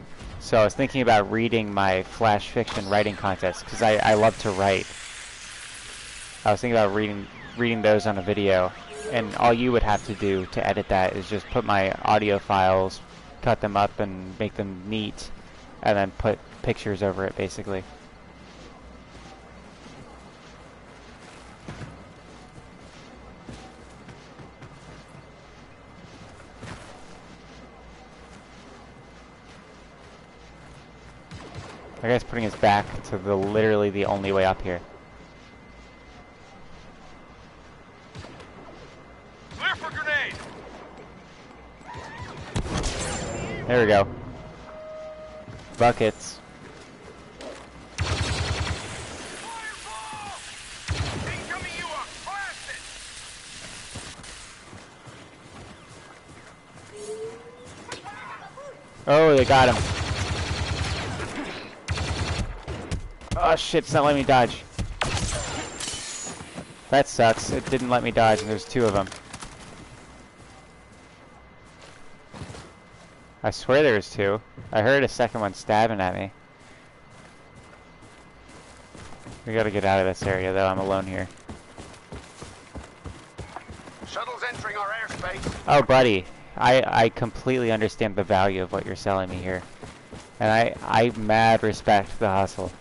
So I was thinking about reading my flash fiction writing contest, because I love to write. I was thinking about reading those on a video, and all you would have to do to edit that is just put my audio files, cut them up and make them neat, and then put pictures over it, basically. That guy's putting his back to literally the only way up here. Clear for grenade! There we go. Buckets. Oh, they got him. Oh shit, it's not letting me dodge. That sucks. It didn't let me dodge, and there's 2 of them. I swear there's 2. I heard a second one stabbing at me. We gotta get out of this area, though. I'm alone here. Shuttle's entering our airspace. Oh, buddy. I completely understand the value of what you're selling me here. And I mad respect the hustle.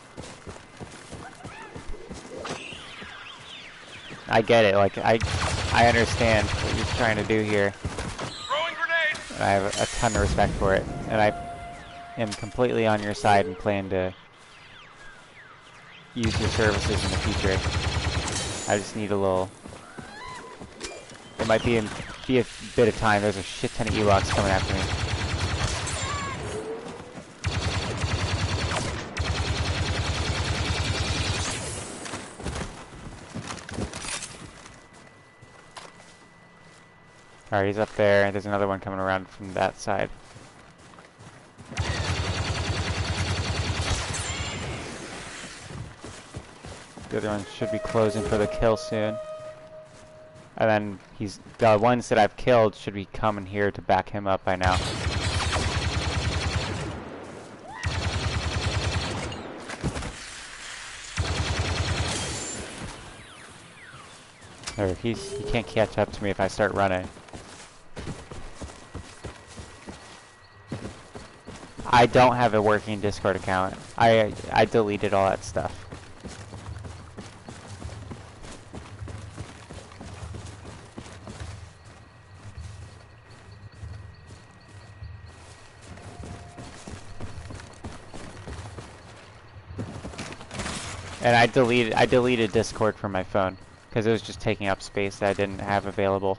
I get it. Like, I understand what you're trying to do here. Throwing grenade. And I have a ton of respect for it. And I am completely on your side and plan to use your services in the future. I just need a little... It might be a bit of time. There's a shit ton of Ewoks coming after me. Alright, he's up there. There's another one coming around from that side. The other one should be closing for the kill soon. And then the ones that I've killed should be coming here to back him up by now. Or he can't catch up to me if I start running. I don't have a working Discord account. I deleted all that stuff. And I deleted Discord from my phone because it was just taking up space that I didn't have available.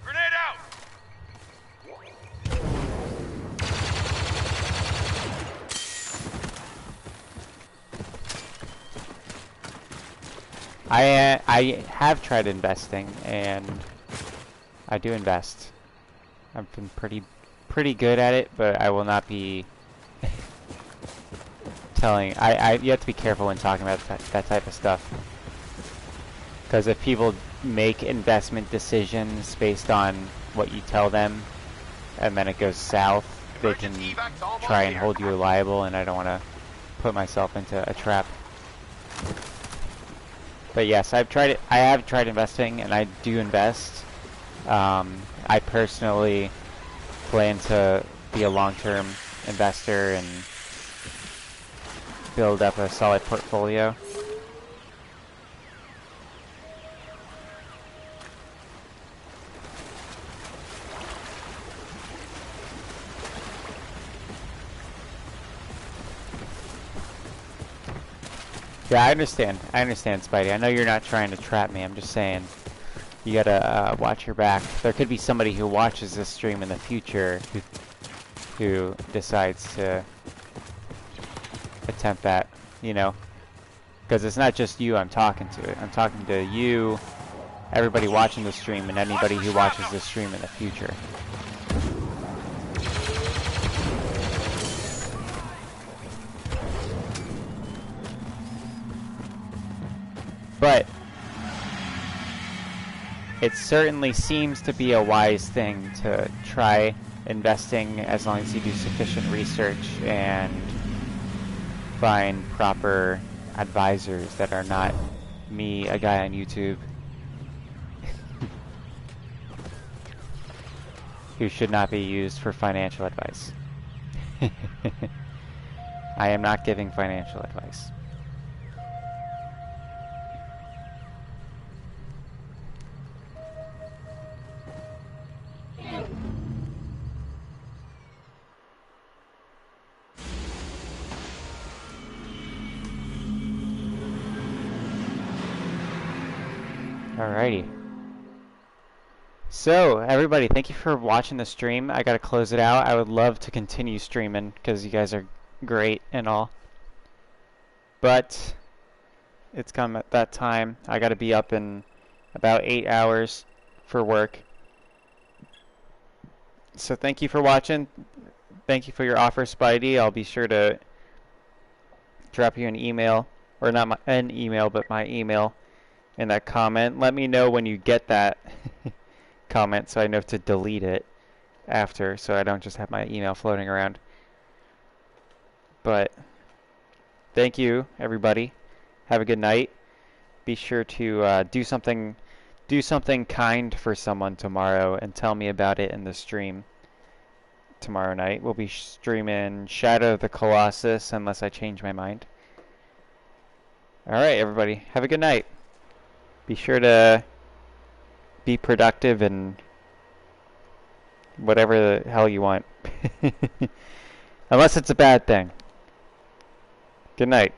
Grenade out. I have tried investing, and I do invest. I've been pretty good at it, but I will not be telling. You have to be careful when talking about that type of stuff, because if people make investment decisions based on what you tell them, and then it goes south, they can try and hold you liable, and I don't want to put myself into a trap. But yes, I have tried investing, and I do invest. I personally plan to be a long-term investor and build up a solid portfolio. Yeah, I understand, Spidey. I know you're not trying to trap me. I'm just saying you gotta watch your back. There could be somebody who watches this stream in the future who decides to attempt that, you know, because it's not just you I'm talking to. I'm talking to you, everybody watching the stream, and anybody who watches this stream in the future. But it certainly seems to be a wise thing to try investing as long as you do sufficient research and find proper advisors that are not me, a guy on YouTube, who should not be used for financial advice. I am not giving financial advice. Alrighty. So, everybody, thank you for watching the stream. I gotta close it out. I would love to continue streaming because you guys are great and all. But it's come at that time. I gotta be up in about 8 hours for work. So thank you for watching. Thank you for your offer, Spidey. I'll be sure to drop you an email, or not an email, but my email in that comment. Let me know when you get that comment so I know to delete it after, so I don't just have my email floating around. But thank you, everybody. Have a good night. Be sure to do something kind for someone tomorrow and tell me about it in the stream tomorrow night. We'll be streaming Shadow of the Colossus unless I change my mind. Alright, everybody. Have a good night. Be sure to be productive and whatever the hell you want. Unless it's a bad thing. Good night.